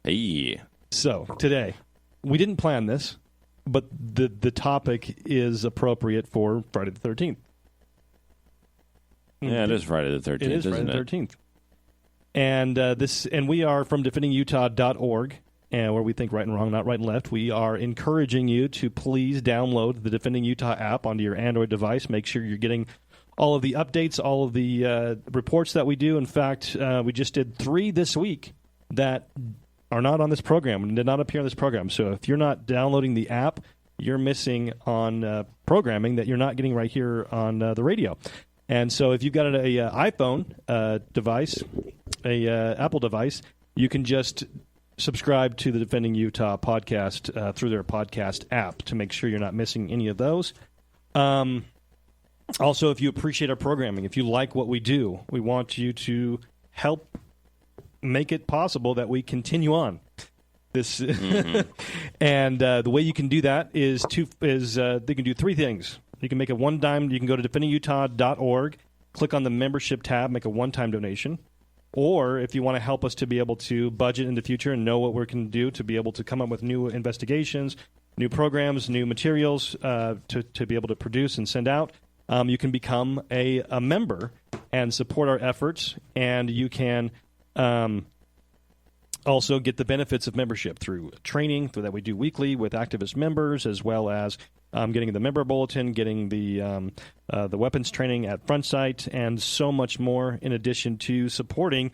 [SPEAKER 8] Hey.
[SPEAKER 4] So, today, we didn't plan this, but the topic is appropriate for Friday the 13th.
[SPEAKER 8] Yeah, it is Friday the 13th,
[SPEAKER 4] It is Friday the 13th. And we are from defendingutah.org, and where we think right and wrong, not right and left. We are encouraging you to please download the Defending Utah app onto your Android device. Make sure you're getting all of the updates, all of the reports that we do. In fact, we just did 3 this week that are not on this program and did not appear on this program. So if you're not downloading the app, you're missing on programming that you're not getting right here on the radio. And so if you've got an iPhone device, a Apple device, you can just subscribe to the Defending Utah podcast through their podcast app to make sure you're not missing any of those. Also, if you appreciate our programming, if you like what we do, we want you to help make it possible that we continue on. This and the way you can do that is they can do 3 things. You can make a one-time. You can go to defendingutah.org, click on the membership tab, make a one-time donation. Or if you want to help us to be able to budget in the future and know what we can do to be able to come up with new investigations, new programs, new materials to be able to produce and send out, you can become a member and support our efforts. And you can also get the benefits of membership through training that we do weekly with activist members, as well as getting the member bulletin, getting the weapons training at Frontsite, and so much more, in addition to supporting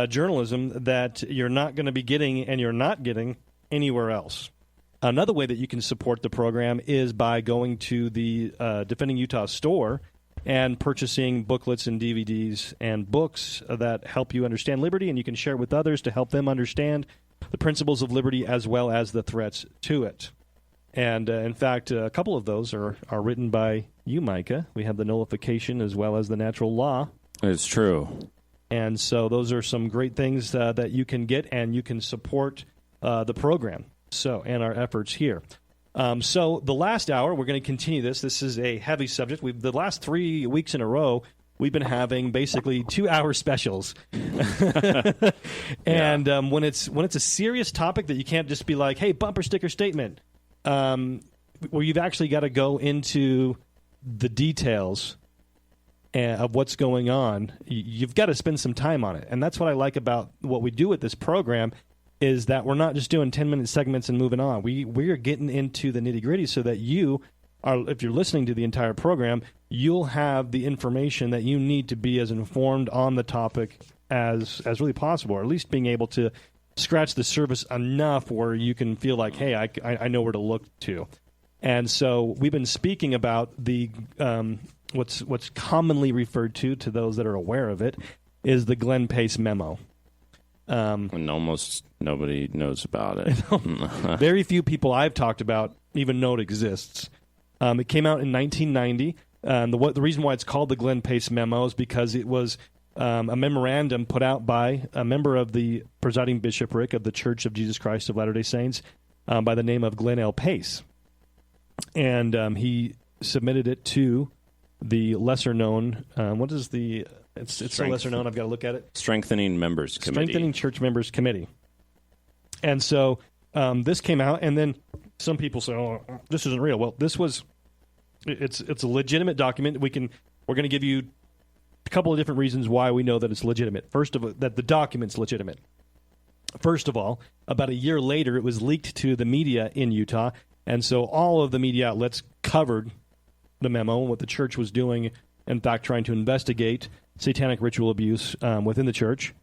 [SPEAKER 4] journalism that you're not going to be getting and you're not getting anywhere else. Another way that you can support the program is by going to the Defending Utah store and purchasing booklets and DVDs and books that help you understand liberty, and you can share with others to help them understand the principles of liberty as well as the threats to it. And, in fact, a couple of those are written by you, Micah. We have the nullification as well as the natural law.
[SPEAKER 8] It's true.
[SPEAKER 4] And so those are some great things that you can get, and you can support the program and our efforts here. So the last hour, we're going to continue this. This is a heavy subject. The last 3 weeks in a row, we've been having basically 2-hour specials. And when it's a serious topic that you can't just be like, hey, bumper sticker statement, where you've actually got to go into the details of what's going on, you've got to spend some time on it. And that's what I like about what we do with this program, is that we're not just doing 10-minute segments and moving on. We're getting into the nitty-gritty so that you are, if you're listening to the entire program, you'll have the information that you need to be as informed on the topic as really possible, or at least being able to scratch the surface enough where you can feel like, hey, I know where to look to. And so we've been speaking about the what's commonly referred to those that are aware of it, is the Glenn Pace Memo.
[SPEAKER 8] And almost nobody knows about it.
[SPEAKER 4] Very few people I've talked about even know it exists. It came out in 1990. The reason why it's called the Glenn Pace Memo is because it was a memorandum put out by a member of the presiding bishopric of the Church of Jesus Christ of Latter-day Saints by the name of Glenn L. Pace. And he submitted it to the lesser-known, what is the... It's so lesser known, I've got to look at it.
[SPEAKER 8] Strengthening Members Committee.
[SPEAKER 4] Strengthening Church Members Committee. And so this came out, and then some people say, oh, this isn't real. Well, it's a legitimate document. We're going to give you a couple of different reasons why we know that it's legitimate. First of all, that the document's legitimate. First of all, about a year later, it was leaked to the media in Utah, and so all of the media outlets covered the memo and what the church was doing, in fact, trying to investigate satanic ritual abuse within the church.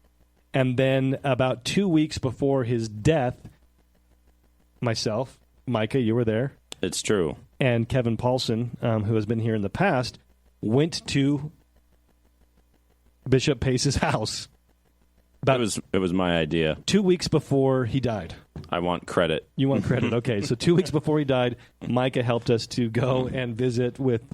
[SPEAKER 4] And then about 2 weeks before his death, myself, Micah, you were there.
[SPEAKER 8] It's true.
[SPEAKER 4] And Kevin Paulson, who has been here in the past, went to Bishop Pace's house.
[SPEAKER 8] It was my idea.
[SPEAKER 4] 2 weeks before he died.
[SPEAKER 8] I want credit.
[SPEAKER 4] You want credit? Okay, so 2 weeks before he died, Micah helped us to go and visit with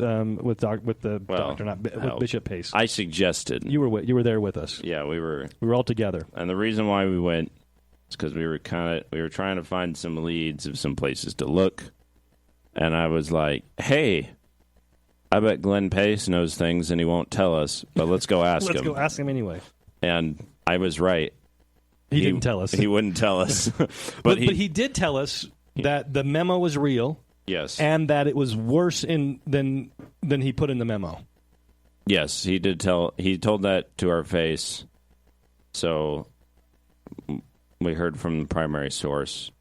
[SPEAKER 4] Bishop Pace.
[SPEAKER 8] I suggested.
[SPEAKER 4] You were there with us.
[SPEAKER 8] Yeah, we were
[SPEAKER 4] all together.
[SPEAKER 8] And the reason why we went is because we were trying to find some leads of some places to look, and I was like, hey, I bet Glenn Pace knows things and he won't tell us, but let's go ask him.
[SPEAKER 4] Let's go ask him anyway.
[SPEAKER 8] And I was right.
[SPEAKER 4] He didn't tell us.
[SPEAKER 8] He wouldn't tell us.
[SPEAKER 4] but he did tell us that the memo was real.
[SPEAKER 8] Yes.
[SPEAKER 4] And that it was worse than he put in the memo.
[SPEAKER 8] Yes, he did tell. He told that to our face. So we heard from the primary source.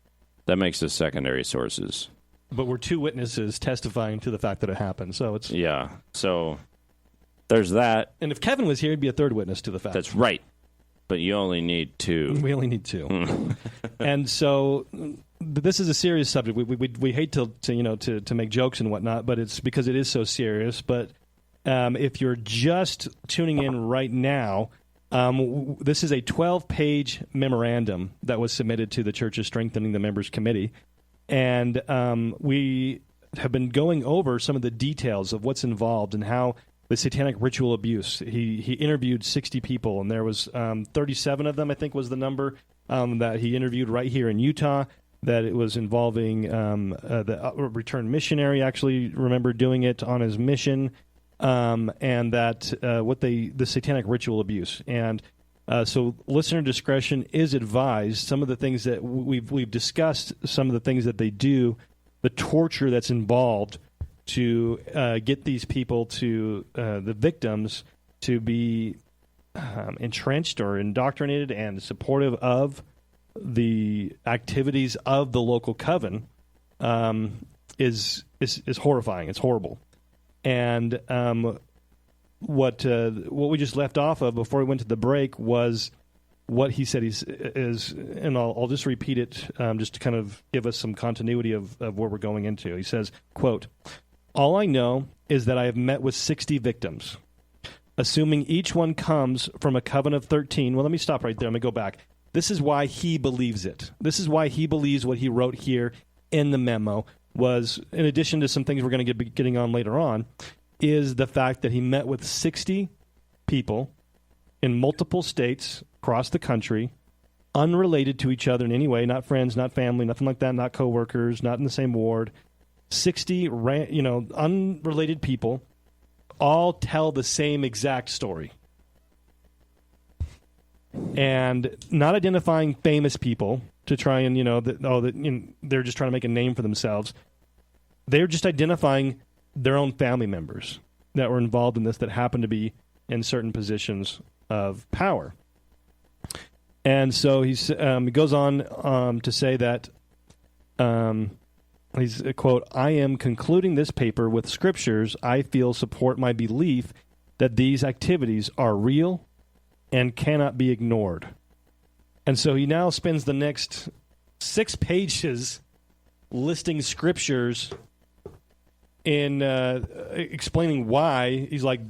[SPEAKER 8] That makes us secondary sources.
[SPEAKER 4] But we're two witnesses testifying to the fact that it happened. So it's...
[SPEAKER 8] Yeah. So there's that.
[SPEAKER 4] And if Kevin was here, he'd be a third witness to the fact.
[SPEAKER 8] That's right. But you only need 2.
[SPEAKER 4] We only need 2. And so this is a serious subject. We hate to make jokes and whatnot, but it's because it is so serious. But if you're just tuning in right now, this is a 12-page memorandum that was submitted to the Church's Strengthening the Members Committee. And we have been going over some of the details of what's involved and how the satanic ritual abuse. He interviewed 60 people, and there was 37 of them, I think was the number, that he interviewed right here in Utah, that it was involving the returned missionary actually remembered doing it on his mission, and that the satanic ritual abuse. And so listener discretion is advised. Some of the things that we've discussed, some of the things that they do, the torture that's involved to get these people the victims to be entrenched or indoctrinated and supportive of the activities of the local coven is horrifying. It's horrible. And what we just left off of before we went to the break was what he said is, and I'll just repeat it just to kind of give us some continuity of where we're going into. He says, quote, "All I know is that I have met with 60 victims. Assuming each one comes from a coven of 13. Well, let me stop right there. Let me go back. This is why he believes it. This is why he believes what he wrote here in the memo was, in addition to some things we're going to be getting on later on, is the fact that he met with 60 people in multiple states across the country, unrelated to each other in any way, not friends, not family, nothing like that, not coworkers, not in the same ward. 60 unrelated people all tell the same exact story. And not identifying famous people to try and, they're just trying to make a name for themselves. They're just identifying their own family members that were involved in this, that happen to be in certain positions of power. And so he goes on to say that, he's, quote, "I am concluding this paper with scriptures I feel support my belief that these activities are real and cannot be ignored." And so he now spends the next 6 pages listing scriptures in explaining why. He's like,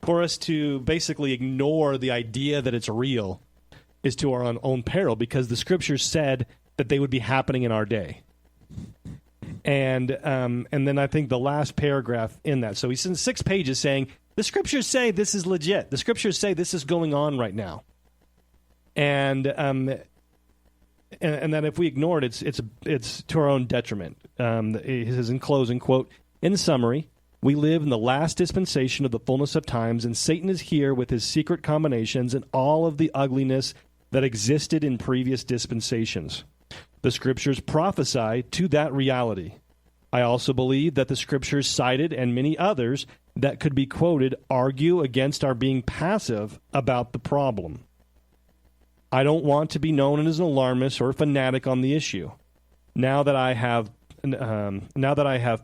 [SPEAKER 4] for us to basically ignore the idea that it's real is to our own peril, because the scriptures said that they would be happening in our day. And then I think the last paragraph in that. So he's in 6 pages saying, the scriptures say this is legit. The scriptures say this is going on right now. And that if we ignore it, it's to our own detriment. He says in closing, quote, "In summary, we live in the last dispensation of the fullness of times, and Satan is here with his secret combinations and all of the ugliness that existed in previous dispensations. The scriptures prophesy to that reality. I also believe that the scriptures cited and many others that could be quoted argue against our being passive about the problem. I don't want to be known as an alarmist or a fanatic on the issue. Now that I have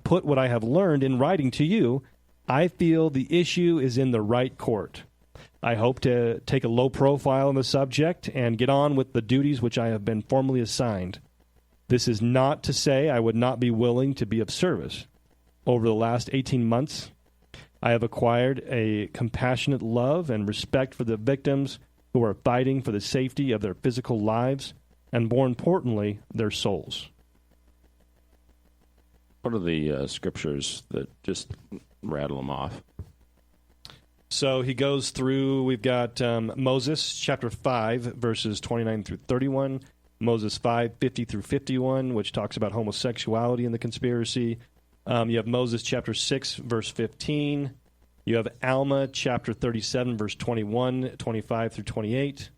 [SPEAKER 4] put what I have learned in writing to you, I feel the issue is in the right court. I hope to take a low profile on the subject and get on with the duties which I have been formally assigned. This is not to say I would not be willing to be of service. Over the last 18 months, I have acquired a compassionate love and respect for the victims who are fighting for the safety of their physical lives and, more importantly, their souls."
[SPEAKER 8] What are the scriptures that just rattle them off?
[SPEAKER 4] So he goes through, we've got Moses chapter 5, verses 29 through 31, Moses 5, 50 through 51, which talks about homosexuality in the conspiracy. You have Moses chapter 6, verse 15. You have Alma chapter 37, verse 21, 25 through 28.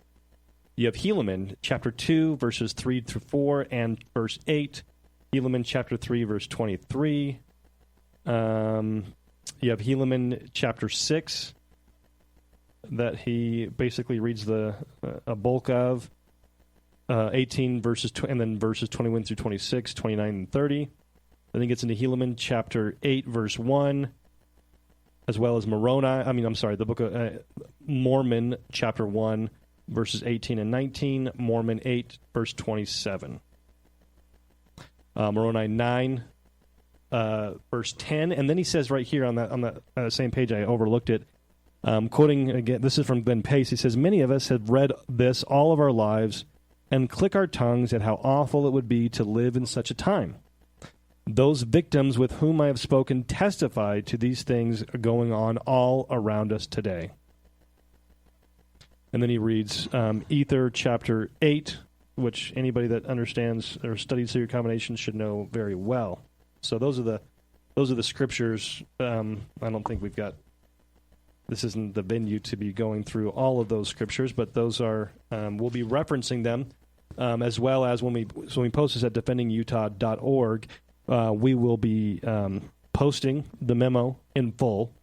[SPEAKER 4] You have Helaman chapter 2, verses 3 through 4, and verse 8. Helaman chapter 3, verse 23. You have Helaman chapter 6, that he basically reads a bulk of. 18 verses, and then verses 21 through 26, 29, and 30. Then he gets into Helaman chapter 8, verse 1. as well as the Book of Mormon, chapter 1, verses 18 and 19, Mormon 8, verse 27. Moroni 9, verse 10, and then he says right here on that same page, I overlooked it, quoting again, this is from Glenn Pace, he says, "Many of us have read this all of our lives and click our tongues at how awful it would be to live in such a time. Those victims with whom I have spoken testify to these things going on all around us today." And then he reads Ether chapter 8, which anybody that understands or studies theory combinations should know very well. So those are the scriptures. I don't think we've got. This isn't the venue to be going through all of those scriptures, but those are. We'll be referencing them, as well as when we post this at defendingutah.org. We will be posting the memo in full,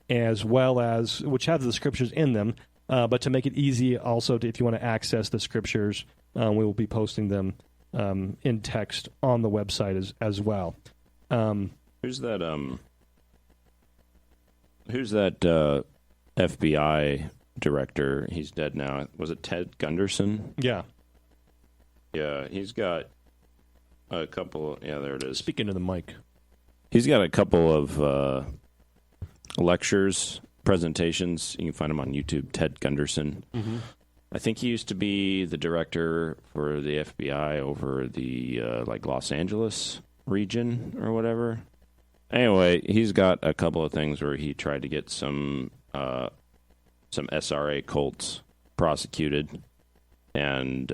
[SPEAKER 4] as well as which has the scriptures in them. But to make it easy, also, if you want to access the scriptures, we will be posting them in text on the website as well.
[SPEAKER 8] Who's that FBI director? He's dead now. Was it Ted Gunderson?
[SPEAKER 4] Yeah.
[SPEAKER 8] Yeah, he's got a couple. Yeah, there it is.
[SPEAKER 4] Speaking to the mic.
[SPEAKER 8] He's got a couple of lectures, presentations. You can find him on YouTube, Ted Gunderson. Mm-hmm. I think he used to be the director for the FBI over the Los Angeles region or whatever. Anyway, he's got a couple of things where he tried to get some SRA cults prosecuted, and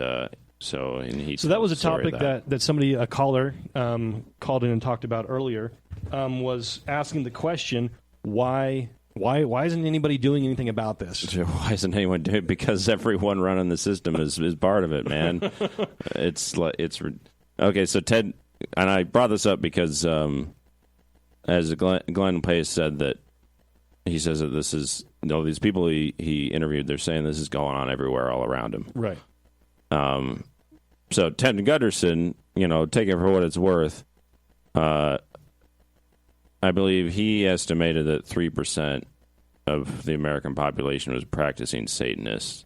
[SPEAKER 8] so that was a topic
[SPEAKER 4] that somebody, a caller, called in and talked about earlier, was asking the question, why isn't anybody doing anything about this?
[SPEAKER 8] Why isn't anyone doing it? Because everyone running the system is part of it, man. It's okay. So Ted, and I brought this up because as Glenn Pace said, that he says that this is these people he interviewed, they're saying this is going on everywhere all around him.
[SPEAKER 4] Right.
[SPEAKER 8] So Ted Gunderson, take it for what it's worth. I believe he estimated that 3% of the American population was practicing Satanists.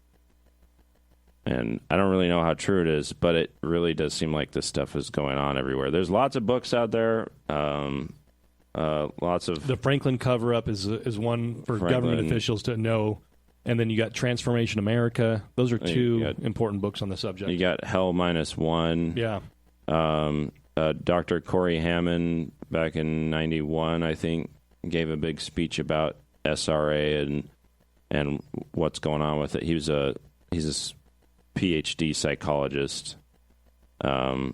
[SPEAKER 8] And I don't really know how true it is, but it really does seem like this stuff is going on everywhere. There's lots of books out there. Lots of...
[SPEAKER 4] The Franklin cover-up is one for government officials to know. And then you got Transformation America. Those are two important books on the subject.
[SPEAKER 8] You got Hell -1.
[SPEAKER 4] Yeah.
[SPEAKER 8] Dr. Corey Hammond back in 91, I think, gave a big speech about SRA and what's going on with it. He's a PhD psychologist. I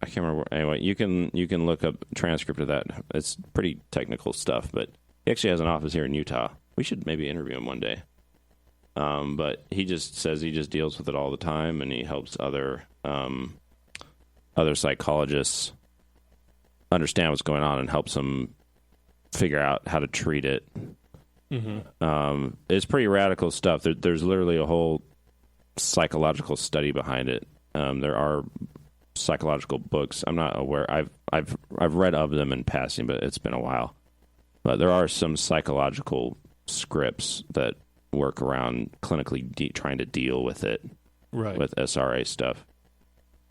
[SPEAKER 8] can't remember. Anyway, you can look up a transcript of that. It's pretty technical stuff, but he actually has an office here in Utah. We should maybe interview him one day. But he just says he just deals with it all the time, and he helps other psychologists understand what's going on and helps them figure out how to treat it. Mm-hmm. It's pretty radical stuff. There's literally a whole psychological study behind it. There are psychological books. I'm not aware. I've read of them in passing, but it's been a while. But there are some psychological scripts that work around clinically trying to deal with it,
[SPEAKER 4] right,
[SPEAKER 8] with SRA stuff.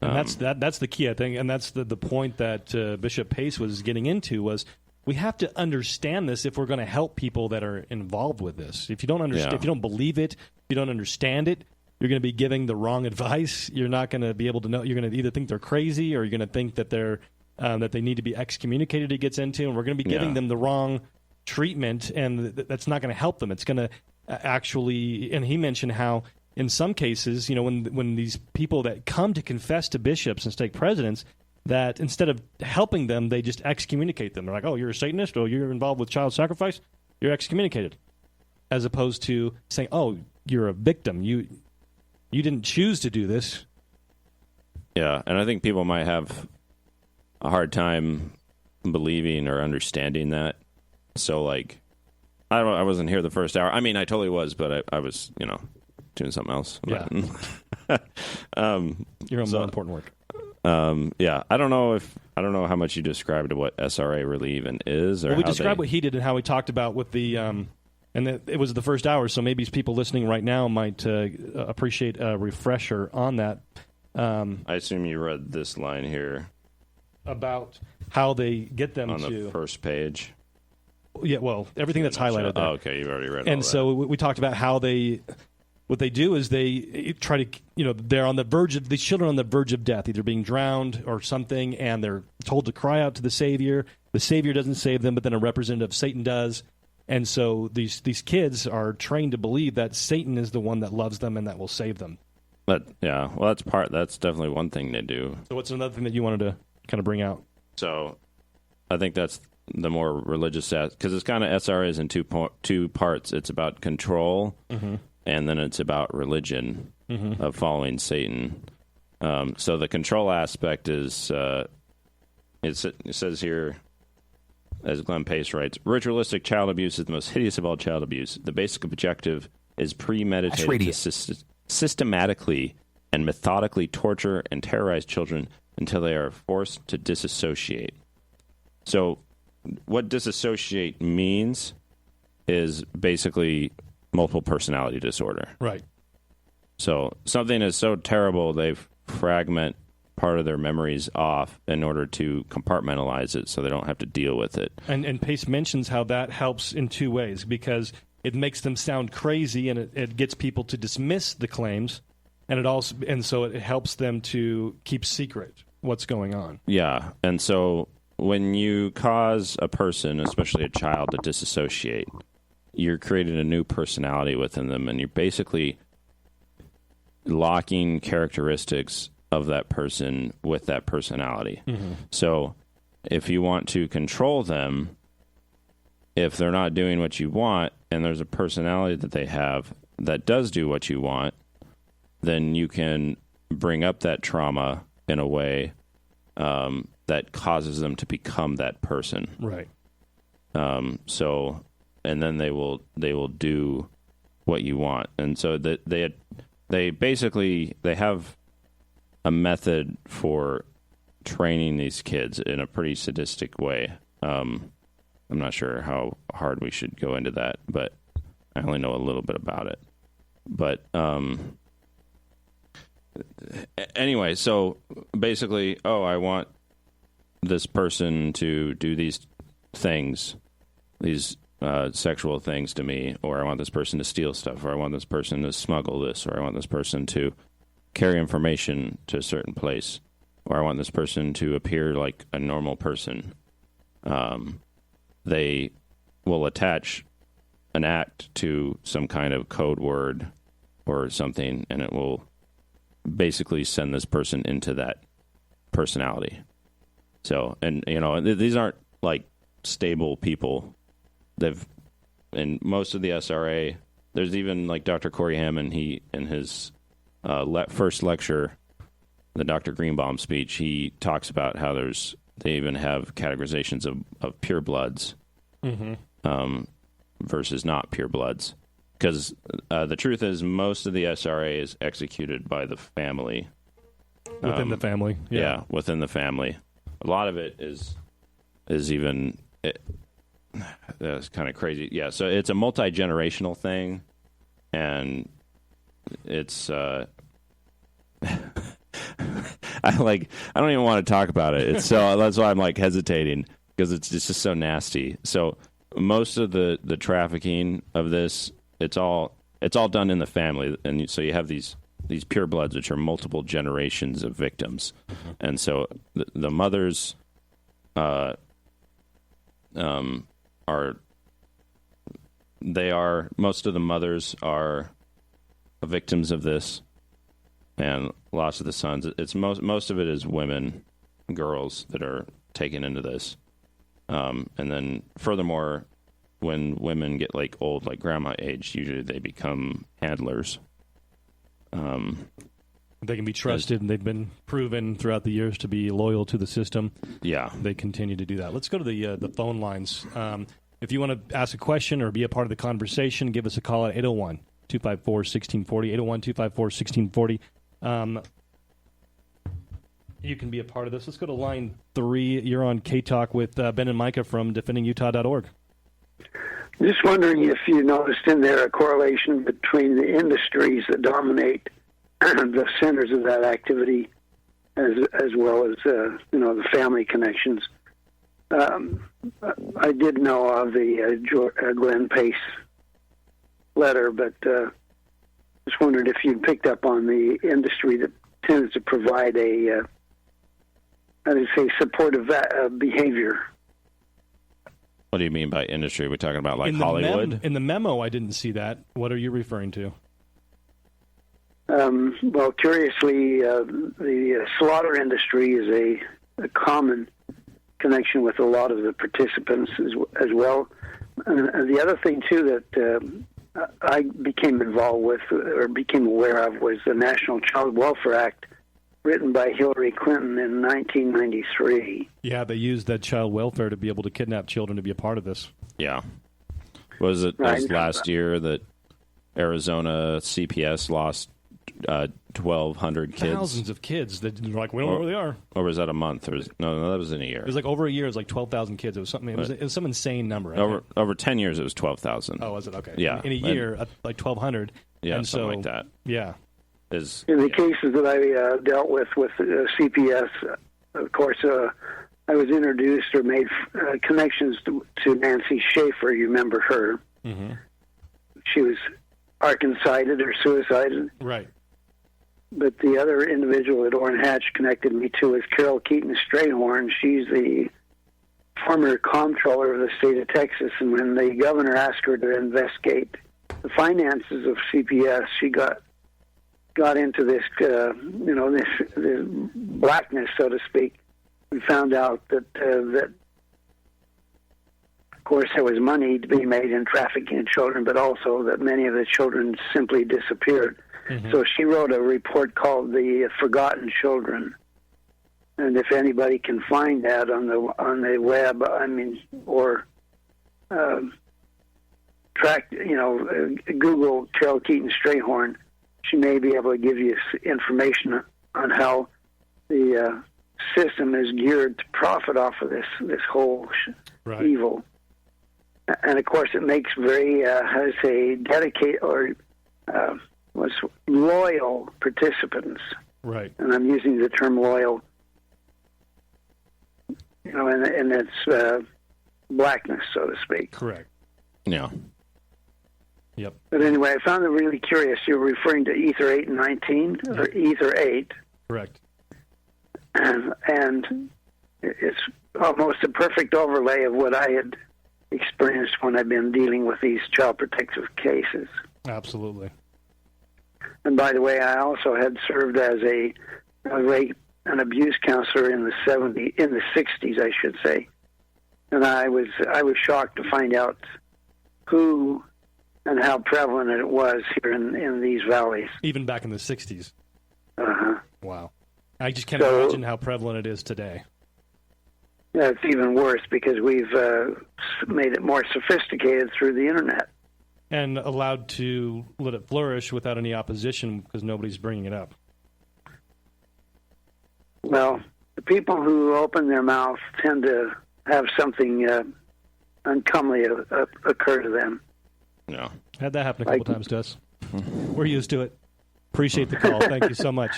[SPEAKER 4] And that's the key, I think, and that's the point that Bishop Pace was getting into was we have to understand this if we're going to help people that are involved with this. If you don't understand, if you don't believe it, if you don't understand it, you're going to be giving the wrong advice. You're not going to be able to know. You're going to either think they're crazy or you're going to think that they're that they need to be excommunicated. It gets into, and we're going to be giving them the wrong treatment, and that's not going to help them. It's going to actually. And he mentioned how in some cases, when these people that come to confess to bishops and stake presidents, that instead of helping them, they just excommunicate them. They're like, "Oh, you're a Satanist, or you're involved with child sacrifice, you're excommunicated," as opposed to saying, "Oh, you're a victim. You didn't choose to do this."
[SPEAKER 8] Yeah, and I think people might have a hard time believing or understanding that. So, I wasn't here the first hour. I mean, I totally was, but I was, doing something else.
[SPEAKER 4] Yeah. You're on more important work.
[SPEAKER 8] Yeah, I don't know if I don't know how much you described what SRA really even is. Or
[SPEAKER 4] well, we described what he did and how he talked about with the, and it was the first hour, so maybe people listening right now might appreciate a refresher on that.
[SPEAKER 8] I assume you read this line here.
[SPEAKER 4] About how they get them
[SPEAKER 8] on the first page.
[SPEAKER 4] Yeah, well, everything that's highlighted there.
[SPEAKER 8] Oh, okay, you've already read.
[SPEAKER 4] And so we talked about how what they do is they try to, they're on the verge of, these children are on the verge of death, either being drowned or something, and they're told to cry out to the Savior. The Savior doesn't save them, but then a representative of Satan does. And so these kids are trained to believe that Satan is the one that loves them and that will save them.
[SPEAKER 8] But yeah, well, that's definitely one thing they do.
[SPEAKER 4] So what's another thing that you wanted to kind of bring out?
[SPEAKER 8] So I think that's the more religious side, because it's kind of SRA is in two parts. It's about control, and then it's about religion of following Satan. So the control aspect is, it says here, as Glenn Pace writes, ritualistic child abuse is the most hideous of all child abuse. The basic objective is premeditated to systematically and methodically torture and terrorize children until they are forced to disassociate. So what disassociate means is basically multiple personality disorder.
[SPEAKER 4] Right.
[SPEAKER 8] So something is so terrible, they fragment part of their memories off in order to compartmentalize it so they don't have to deal with it.
[SPEAKER 4] And Pace mentions how that helps in two ways, because it makes them sound crazy and it gets people to dismiss the claims. And so it helps them to keep secret what's going on.
[SPEAKER 8] Yeah, and so when you cause a person, especially a child, to disassociate, you're creating a new personality within them, and you're basically locking characteristics of that person with that personality. So if you want to control them, if they're not doing what you want, and there's a personality that they have that does do what you want, then you can bring up that trauma in a way that causes them to become that person.
[SPEAKER 4] Right.
[SPEAKER 8] So, and then they will do what you want, and so that they basically have a method for training these kids in a pretty sadistic way. I'm not sure how hard we should go into that, but I only know a little bit about it. But anyway, so basically, I want this person to do these things, these sexual things to me, or I want this person to steal stuff, or I want this person to smuggle this, or I want this person to carry information to a certain place, or I want this person to appear like a normal person. They will attach an act to some kind of code word or something, and it will basically send this person into that personality. So, and these aren't like stable people. In most of the SRA, there's even like Dr. Corey Hammond, he in his first lecture, the Dr. Greenbaum speech, he talks about how they even have categorizations of pure bloods versus not pure bloods. Because the truth is, most of the SRA is executed by the family.
[SPEAKER 4] Within the family.
[SPEAKER 8] Yeah, within the family. A lot of it is even... That's kind of crazy. Yeah, so it's a multi-generational thing, and it's... I don't even want to talk about it. It's so that's why I'm like hesitating, because it's just so nasty. So most of the trafficking of this, it's all done in the family, and so you have these pure bloods, which are multiple generations of victims, and so the mothers most of the mothers are victims of this, and lots of the sons. It's most of it is women, girls that are taken into this, and then furthermore, when women get like old, like grandma age, usually they become handlers.
[SPEAKER 4] They can be trusted, and they've been proven throughout the years to be loyal to the system.
[SPEAKER 8] Yeah,
[SPEAKER 4] they continue to do that. Let's go to the phone lines. If you want to ask a question or be a part of the conversation, give us a call at 801-254-1640, 801-254-1640. you can be a part of this. Let's go to line 3. You're on K-Talk with Ben and Micah from defendingutah.org.
[SPEAKER 9] Just wondering if you noticed in there a correlation between the industries that dominate the centers of that activity, as well as the family connections. I did know of the Glenn Pace letter, but just wondered if you picked up on the industry that tends to provide a supportive behavior.
[SPEAKER 8] What do you mean by industry? We're talking about like
[SPEAKER 4] in
[SPEAKER 8] Hollywood?
[SPEAKER 4] In the memo, I didn't see that. What are you referring to?
[SPEAKER 9] Well, curiously, the slaughter industry is a common connection with a lot of the participants as well. And the other thing, too, that I became involved with or became aware of was the National Child Welfare Act, written by Hillary Clinton in 1993.
[SPEAKER 4] Yeah, they used that child welfare to be able to kidnap children to be a part of this.
[SPEAKER 8] Yeah. Was it last year that Arizona CPS lost 1,200 kids?
[SPEAKER 4] Thousands of kids that were like, we don't know where they are.
[SPEAKER 8] Or was that a month? No, that was in a year.
[SPEAKER 4] It was like over a year. It was like 12,000 kids. It was something. It was some insane number.
[SPEAKER 8] Over 10 years, it was 12,000.
[SPEAKER 4] Oh, was it? Okay.
[SPEAKER 8] Yeah.
[SPEAKER 4] In a year, like 1,200.
[SPEAKER 8] Yeah,
[SPEAKER 4] and
[SPEAKER 8] something like that.
[SPEAKER 4] Yeah.
[SPEAKER 9] In the cases that I dealt with CPS, of course, I was introduced or made connections to Nancy Schaefer. You remember her?
[SPEAKER 4] Mm-hmm.
[SPEAKER 9] She was Arkancided or suicided.
[SPEAKER 4] Right.
[SPEAKER 9] But the other individual that Orrin Hatch connected me to is Carol Keaton Strayhorn. She's the former comptroller of the state of Texas, and when the governor asked her to investigate the finances of CPS, she got into this, this blackness, so to speak. We found out that, of course, there was money to be made in trafficking children, but also that many of the children simply disappeared.
[SPEAKER 4] Mm-hmm.
[SPEAKER 9] So she wrote a report called The Forgotten Children. And if anybody can find that on the web, or Google Carol Keaton Strayhorn, she may be able to give you information on how the system is geared to profit off of this whole evil. And of course, it makes very dedicated or loyal participants.
[SPEAKER 4] Right.
[SPEAKER 9] And I'm using the term loyal, and it's blackness, so to speak.
[SPEAKER 4] Correct.
[SPEAKER 8] Yeah.
[SPEAKER 4] Yep.
[SPEAKER 9] But anyway, I found it really curious. You're referring to Ether 8 and 19, or Ether 8.
[SPEAKER 4] Correct.
[SPEAKER 9] And it's almost a perfect overlay of what I had experienced when I've been dealing with these child protective cases.
[SPEAKER 4] Absolutely.
[SPEAKER 9] And by the way, I also had served as a rape and abuse counselor in the 60s, I should say. And I was shocked to find out who and how prevalent it was here in these valleys.
[SPEAKER 4] Even back in the 60s.
[SPEAKER 9] Uh-huh.
[SPEAKER 4] Wow. I just can't imagine how prevalent it is today.
[SPEAKER 9] Yeah, it's even worse because we've made it more sophisticated through the internet.
[SPEAKER 4] And allowed to let it flourish without any opposition because nobody's bringing it up.
[SPEAKER 9] Well, the people who open their mouth tend to have something uncomely occur to them.
[SPEAKER 8] Yeah.
[SPEAKER 4] Had that happen a couple times to us. We're used to it. Appreciate the call. Thank you so much.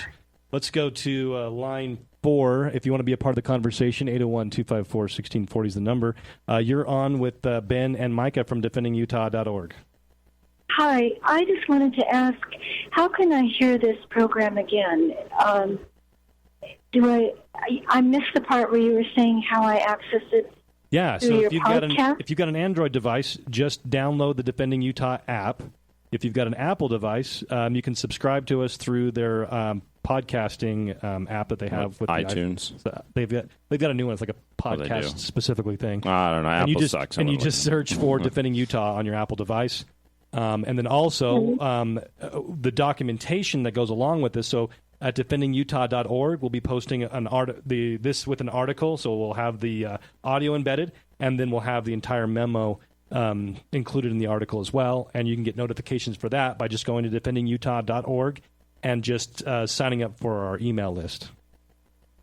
[SPEAKER 4] Let's go to line 4. If you want to be a part of the conversation, 801-254-1640 is the number. You're on with Ben and Micah from defendingutah.org.
[SPEAKER 10] Hi. I just wanted to ask, how can I hear this program again? I missed the part where you were saying how I access it.
[SPEAKER 4] Yeah, so if you've got an Android device, just download the Defending Utah app. If you've got an Apple device, you can subscribe to us through their podcasting app that they have with
[SPEAKER 8] iTunes.
[SPEAKER 4] They've got a new one. It's like a podcast specifically thing.
[SPEAKER 8] I don't know. Apple sucks.
[SPEAKER 4] And you just search for Defending Utah on your Apple device, and then also the documentation that goes along with this. So at defendingutah.org, we'll be posting this with an article. So we'll have the audio embedded, and then we'll have the entire memo included in the article as well. And you can get notifications for that by just going to defendingutah.org and just signing up for our email list.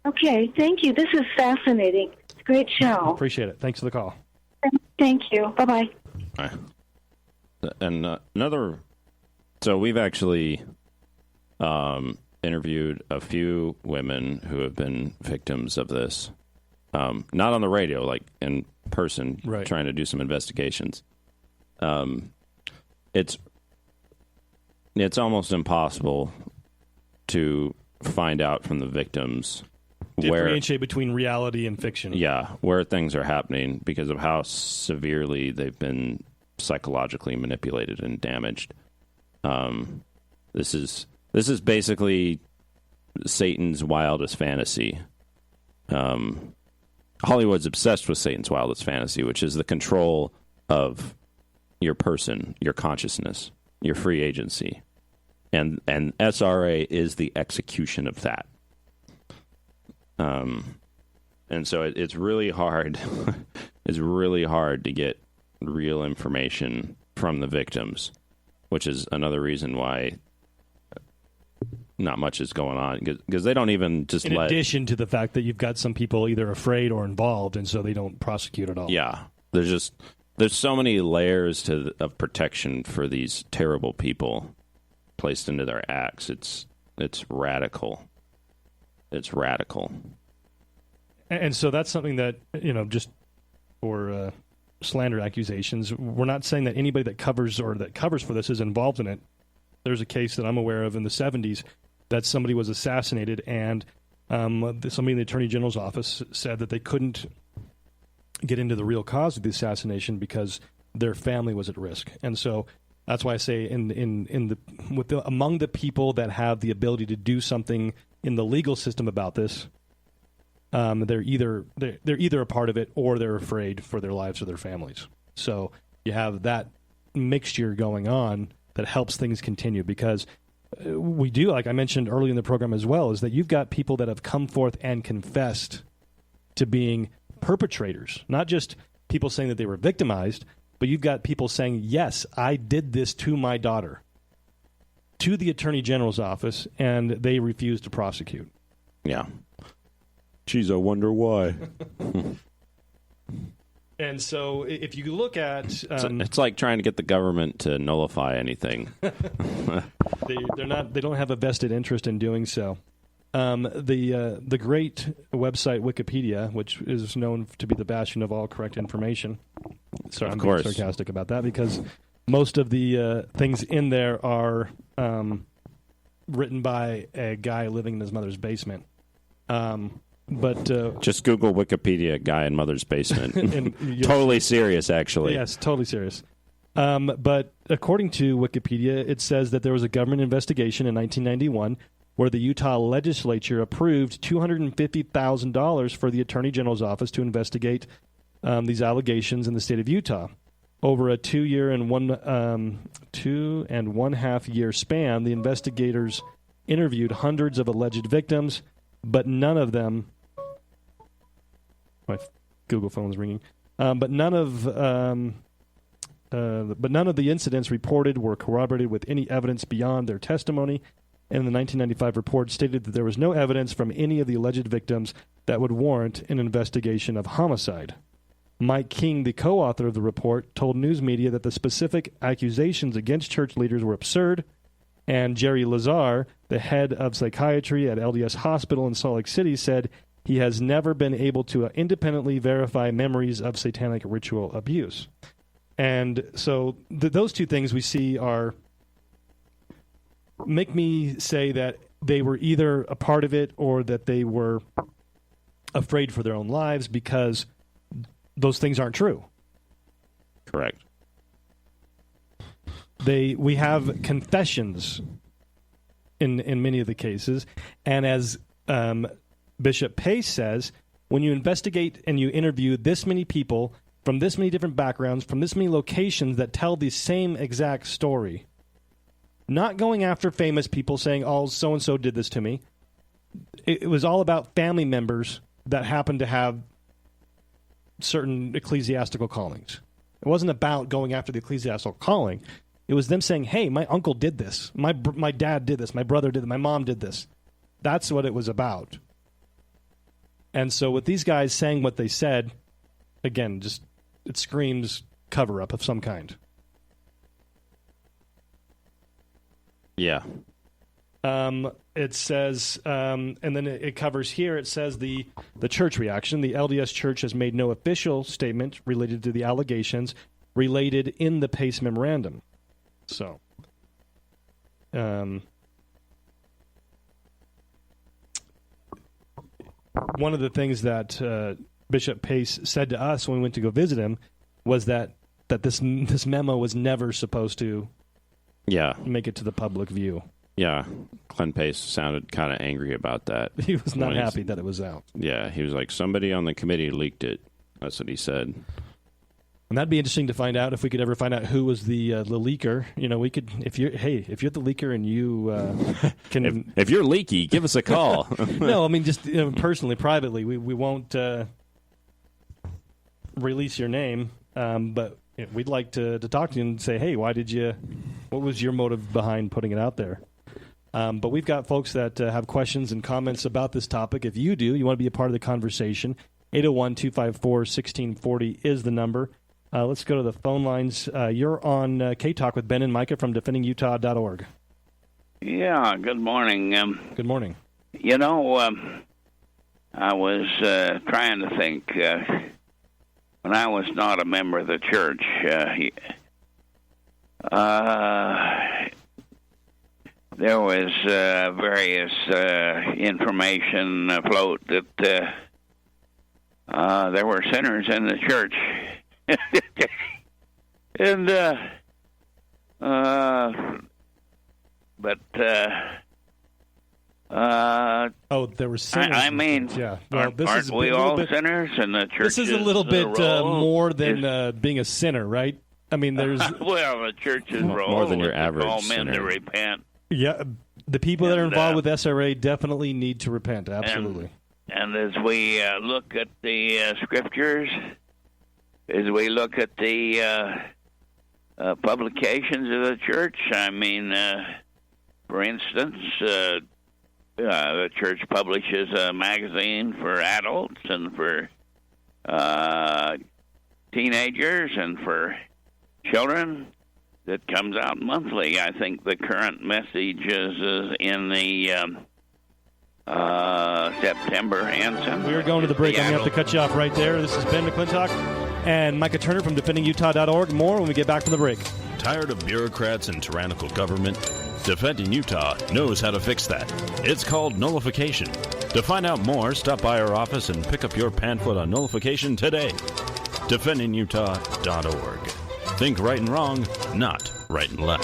[SPEAKER 10] Okay, thank you. This is fascinating. It's a great show.
[SPEAKER 4] Appreciate it. Thanks for the call.
[SPEAKER 10] Thank you. Bye-bye.
[SPEAKER 8] All right. And so we've actually interviewed a few women who have been victims of this. Not on the radio, like in person,
[SPEAKER 4] right.
[SPEAKER 8] Trying to do some investigations. It's almost impossible to find out from the victims
[SPEAKER 4] differentiate between reality and fiction.
[SPEAKER 8] Yeah, where things are happening because of how severely they've been psychologically manipulated and damaged. This is basically Satan's wildest fantasy. Hollywood's obsessed with Satan's wildest fantasy, which is the control of your person, your consciousness, your free agency. And SRA is the execution of that. And so it's really hard. It's really hard to get real information from the victims, which is another reason why not much is going on, because they don't even just
[SPEAKER 4] in addition to the fact that you've got some people either afraid or involved, and so they don't prosecute at all.
[SPEAKER 8] Yeah, there's so many layers of protection for these terrible people placed into their acts. It's radical. It's radical.
[SPEAKER 4] And so that's something that, just for slander accusations, we're not saying that anybody that covers for this is involved in it. There's a case that I'm aware of in the 70s that somebody was assassinated, and somebody in the Attorney General's office said that they couldn't get into the real cause of the assassination because their family was at risk. And so that's why I say among the people that have the ability to do something in the legal system about this, they're either a part of it or they're afraid for their lives or their families. So you have that mixture going on that helps things continue, because we do, like I mentioned earlier in the program as well, is that you've got people that have come forth and confessed to being perpetrators, not just people saying that they were victimized, but you've got people saying, yes, I did this to my daughter, to the Attorney General's office, and they refused to prosecute.
[SPEAKER 8] Yeah. Geez, I wonder why.
[SPEAKER 4] And so if you look at...
[SPEAKER 8] it's like trying to get the government to nullify anything.
[SPEAKER 4] They don't have a vested interest in doing so. The great website Wikipedia, which is known to be the bastion of all correct information. Sorry, I'm being sarcastic about that, because most of the things in there are written by a guy living in his mother's basement. But
[SPEAKER 8] just Google Wikipedia guy in mother's basement. Totally serious, actually.
[SPEAKER 4] Yes, totally serious. But according to Wikipedia, it says that there was a government investigation in 1991 where the Utah legislature approved $250,000 for the Attorney General's office to investigate these allegations in the state of Utah. Over a 2 and 1.5 year span, the investigators interviewed hundreds of alleged victims, but none of them... My Google phone's ringing. But none of the incidents reported were corroborated with any evidence beyond their testimony. And the 1995 report stated that there was no evidence from any of the alleged victims that would warrant an investigation of homicide. Mike King, the co-author of the report, told news media that the specific accusations against church leaders were absurd, and Jerry Lazar, the head of psychiatry at LDS Hospital in Salt Lake City, said he has never been able to independently verify memories of satanic ritual abuse. And so those two things we see make me say that they were either a part of it or that they were afraid for their own lives, because those things aren't true.
[SPEAKER 8] Correct.
[SPEAKER 4] We have confessions in many of the cases, and as Bishop Pace says, when you investigate and you interview this many people from this many different backgrounds, from this many locations that tell the same exact story, not going after famous people saying, oh, so-and-so did this to me. It was all about family members that happened to have certain ecclesiastical callings. It wasn't about going after the ecclesiastical calling. It was them saying, hey, my uncle did this. My dad did this. My brother did this. My mom did this. That's what it was about. And so with these guys saying what they said, again, just it screams cover-up of some kind.
[SPEAKER 8] Yeah.
[SPEAKER 4] It says, and then it covers here, it says the church reaction. The LDS Church has made no official statement related to the allegations related in the Pace Memorandum. So, one of the things that Bishop Pace said to us when we went to go visit him was that this memo was never supposed to make it to the public view.
[SPEAKER 8] Yeah, Glenn Pace sounded kind of angry about that.
[SPEAKER 4] He was not happy that it was out.
[SPEAKER 8] Yeah, he was like, somebody on the committee leaked it. That's what he said.
[SPEAKER 4] And that'd be interesting to find out if we could ever find out who was the leaker. You know, we could if you're the leaker and you can
[SPEAKER 8] if you're leaky, give us a call.
[SPEAKER 4] No, I mean just personally, privately, we won't release your name, but we'd like to talk to you and say, hey, what was your motive behind putting it out there? But we've got folks that have questions and comments about this topic. If you do, you want to be a part of the conversation, 801-254-1640 is the number. Let's go to the phone lines. You're on K-Talk with Ben and Micah from defendingutah.org.
[SPEAKER 11] Yeah, good morning.
[SPEAKER 4] Good morning.
[SPEAKER 11] You know, I was trying to think. When I was not a member of the church, there was various information afloat that there were sinners in the church. And
[SPEAKER 4] there were sinners.
[SPEAKER 11] I mean,
[SPEAKER 4] yeah. Well,
[SPEAKER 11] aren't we all sinners in the church?
[SPEAKER 4] This is a little bit more than being a sinner, right? I mean, there's
[SPEAKER 11] well, the church's role
[SPEAKER 8] more than your average
[SPEAKER 11] call men
[SPEAKER 8] sinner.
[SPEAKER 11] to repent.
[SPEAKER 4] Yeah, the people that are involved with SRA definitely need to repent. Absolutely.
[SPEAKER 11] And as we look at the scriptures, as we look at the publications of the church, I mean, for instance, the church publishes a magazine for adults and for teenagers and for children that comes out monthly. I think the current message is in the September anthem.
[SPEAKER 4] We're going to the break. I'm going to have to cut you off right there. This is Ben McClintock and Micah Turner from defendingutah.org. More when we get back from the break.
[SPEAKER 3] Tired of bureaucrats and tyrannical government? Defending Utah knows how to fix that. It's called nullification. To find out more, stop by our office and pick up your pamphlet on nullification today. defendingutah.org. Think right and wrong, not right and left.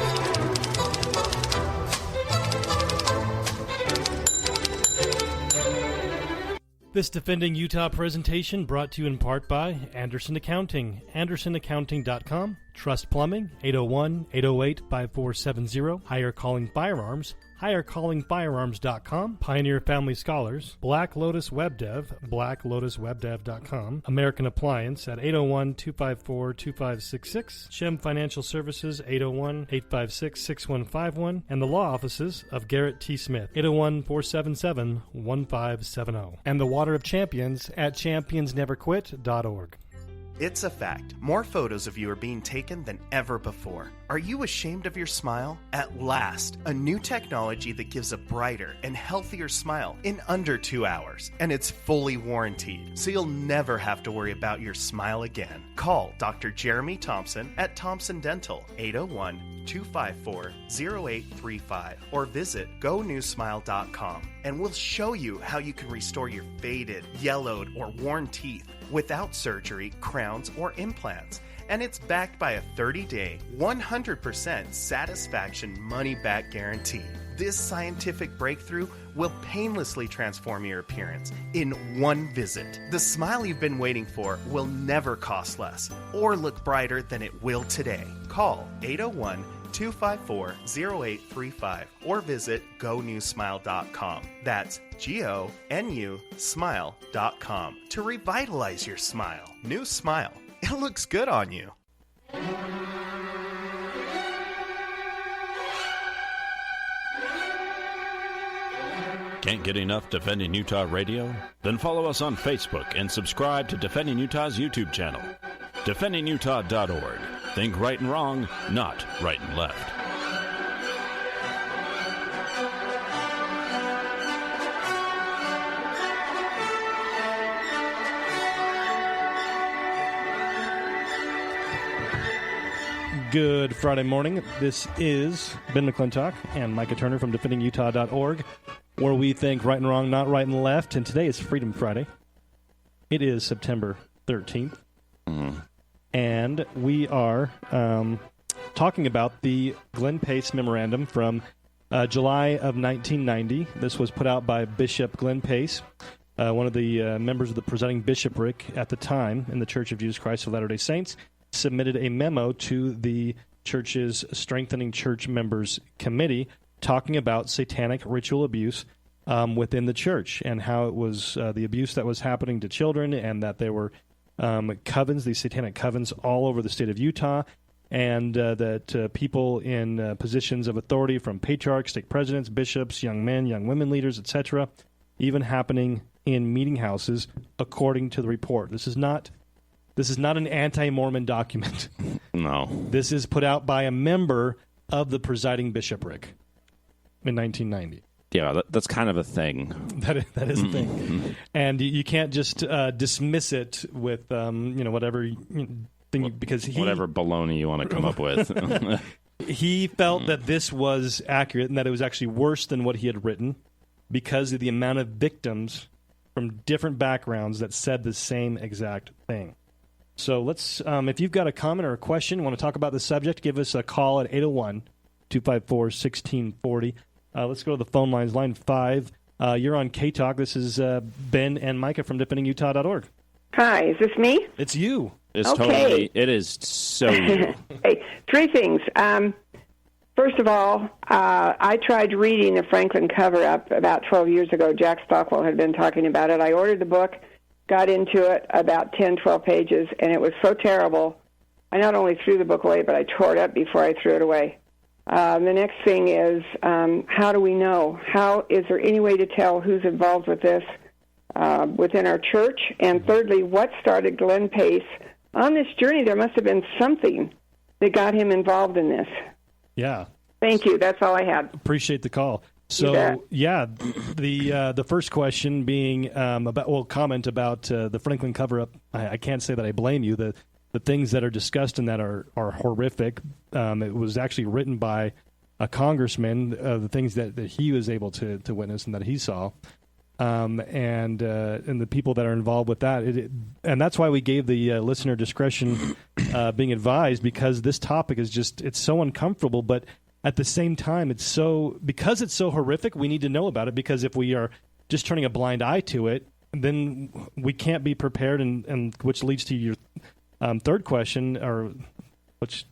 [SPEAKER 5] This Defending Utah presentation brought to you in part by Anderson Accounting, andersonaccounting.com, Trust Plumbing, 801-808-5470, Higher Calling Firearms, highercallingfirearms.com, Pioneer Family Scholars, Black Lotus Web Dev, blacklotuswebdev.com, American Appliance at 801-254-2566, Shem Financial Services, 801-856-6151, and the law offices of Garrett T. Smith, 801-477-1570, and the Water of Champions at championsneverquit.org.
[SPEAKER 6] It's a fact. More photos of you are being taken than ever before. Are you ashamed of your smile? At last, a new technology that gives a brighter and healthier smile in under 2 hours. And it's fully warranted, so you'll never have to worry about your smile again. Call Dr. Jeremy Thompson at Thompson Dental, 801-254-0835, or visit GoNewSmile.com, and we'll show you how you can restore your faded, yellowed, or worn teeth without surgery, crowns, or implants. And it's backed by a 30-day, 100% satisfaction money-back guarantee. This scientific breakthrough will painlessly transform your appearance in one visit. The smile you've been waiting for will never cost less or look brighter than it will today. Call 801-254-0835 or visit GoNewSmile.com. That's GONU smile.com to revitalize your smile. New smile. It looks good on you.
[SPEAKER 3] Can't get enough Defending Utah Radio? Then follow us on Facebook and subscribe to Defending Utah's YouTube channel. DefendingUtah.org. Think right and wrong, not right and left.
[SPEAKER 4] Good Friday morning. This is Ben McClintock and Micah Turner from DefendingUtah.org, where we think right and wrong, not right and left. And today is Freedom Friday. It is September 13th. Mm-hmm. And we are talking about the Glenn Pace Memorandum from July of 1990. This was put out by Bishop Glenn Pace, one of the members of the presiding bishopric at the time in the Church of Jesus Christ of Latter-day Saints. Submitted a memo to the church's Strengthening Church Members Committee talking about satanic ritual abuse within the church and how it was the abuse that was happening to children, and that there were covens, these satanic covens, all over the state of Utah, and that people in positions of authority, from patriarchs, stake presidents, bishops, young men, young women leaders, etc., even happening in meeting houses, according to the report. This is not an anti-Mormon document.
[SPEAKER 8] No.
[SPEAKER 4] This is put out by a member of the presiding bishopric in 1990.
[SPEAKER 8] Yeah, that's kind of a thing.
[SPEAKER 4] That is a thing. And you can't just dismiss it with whatever thing, because
[SPEAKER 8] whatever baloney you want to come up with.
[SPEAKER 4] He felt that this was accurate and that it was actually worse than what he had written because of the amount of victims from different backgrounds that said the same exact thing. So let's, if you've got a comment or a question, want to talk about the subject, give us a call at 801-254-1640. Let's go to the phone lines. Line 5, you're on K-Talk. This is Ben and Micah from DefendingUtah.org.
[SPEAKER 12] Hi, is this me?
[SPEAKER 4] It's you.
[SPEAKER 8] It's
[SPEAKER 12] okay.
[SPEAKER 8] Totally, it is so you.
[SPEAKER 12] Hey, 3 things. First of all, I tried reading the Franklin cover-up about 12 years ago. Jack Stockwell had been talking about it. I ordered the book, got into it, about 10, 12 pages, and it was so terrible. I not only threw the book away, but I tore it up before I threw it away. The next thing is, how do we know? Is there any way to tell who's involved with this within our church? And thirdly, what started Glenn Pace on this journey? There must have been something that got him involved in this.
[SPEAKER 4] Yeah.
[SPEAKER 12] Thank you. That's all I had.
[SPEAKER 4] Appreciate the call. So, yeah, the first question being comment about the Franklin cover-up. I can't say that I blame you. The things that are discussed in that are horrific. It was actually written by a congressman, the things that he was able to witness and that he saw, and the people that are involved with that. And that's why we gave the listener discretion being advised, because this topic is it's so uncomfortable, but at the same time, because it's so horrific, we need to know about it, because if we are just turning a blind eye to it, then we can't be prepared, and which leads to your third question, or which...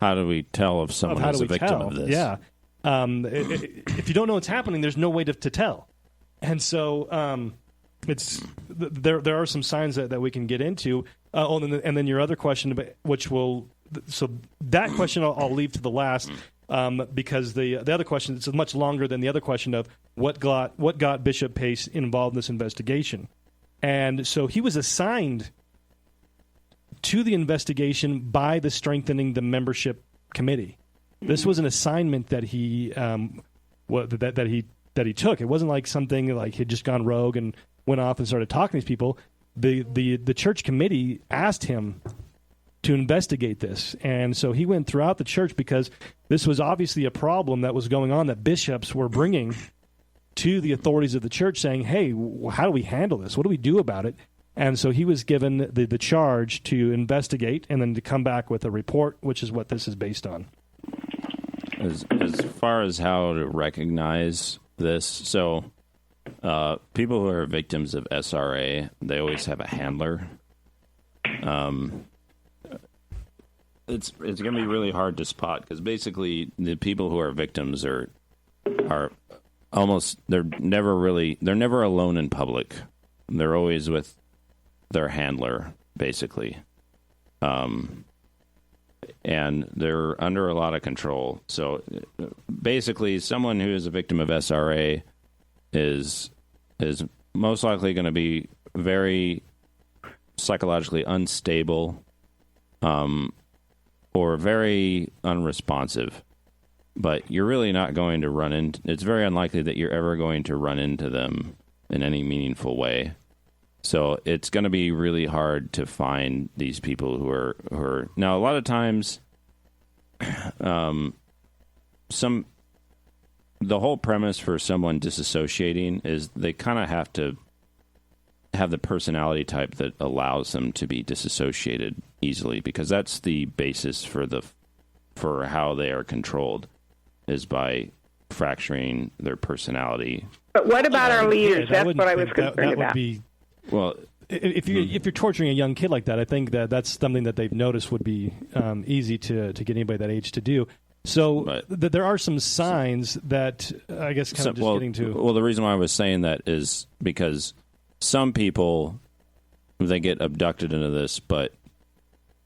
[SPEAKER 8] How do we tell if someone is a victim of this?
[SPEAKER 4] Yeah. If you don't know what's happening, there's no way to tell. And so there are some signs that we can get into. And then your other question, so that question I'll leave to the last, because the other question is much longer than the other question of what got Bishop Pace involved in this investigation. And so he was assigned to the investigation by the Strengthening the Membership Committee. This was an assignment that he that he took. It wasn't like something like he'd just gone rogue and went off and started talking to these people. The church committee asked him to investigate this, and so he went throughout the church, because this was obviously a problem that was going on that bishops were bringing to the authorities of the church, saying, hey, how do we handle this? What do we do about it? And so he was given the charge to investigate and then to come back with a report, which is what this is based on.
[SPEAKER 8] As far as how to recognize this, so people who are victims of SRA, they always have a handler. It's going to be really hard to spot, because basically the people who are victims are almost, they're never alone in public. They're always with their handler, basically. And they're under a lot of control. So basically, someone who is a victim of SRA is most likely going to be very psychologically unstable, or very unresponsive. But you're really not going to run into. It's very unlikely that you're ever going to run into them in any meaningful way. So it's going to be really hard to find these people who are now. A lot of times, the whole premise for someone disassociating is they kind of have to have the personality type that allows them to be disassociated easily, because that's the basis for how they are controlled, is by fracturing their personality.
[SPEAKER 12] But what about our leaders? That's what I was concerned about.
[SPEAKER 4] Well, if you're torturing a young kid like that, I think that's something that they've noticed would be easy to get anybody that age to do. So there are some signs that I guess getting to.
[SPEAKER 8] Well, the reason why I was saying that is because some people, they get abducted into this, but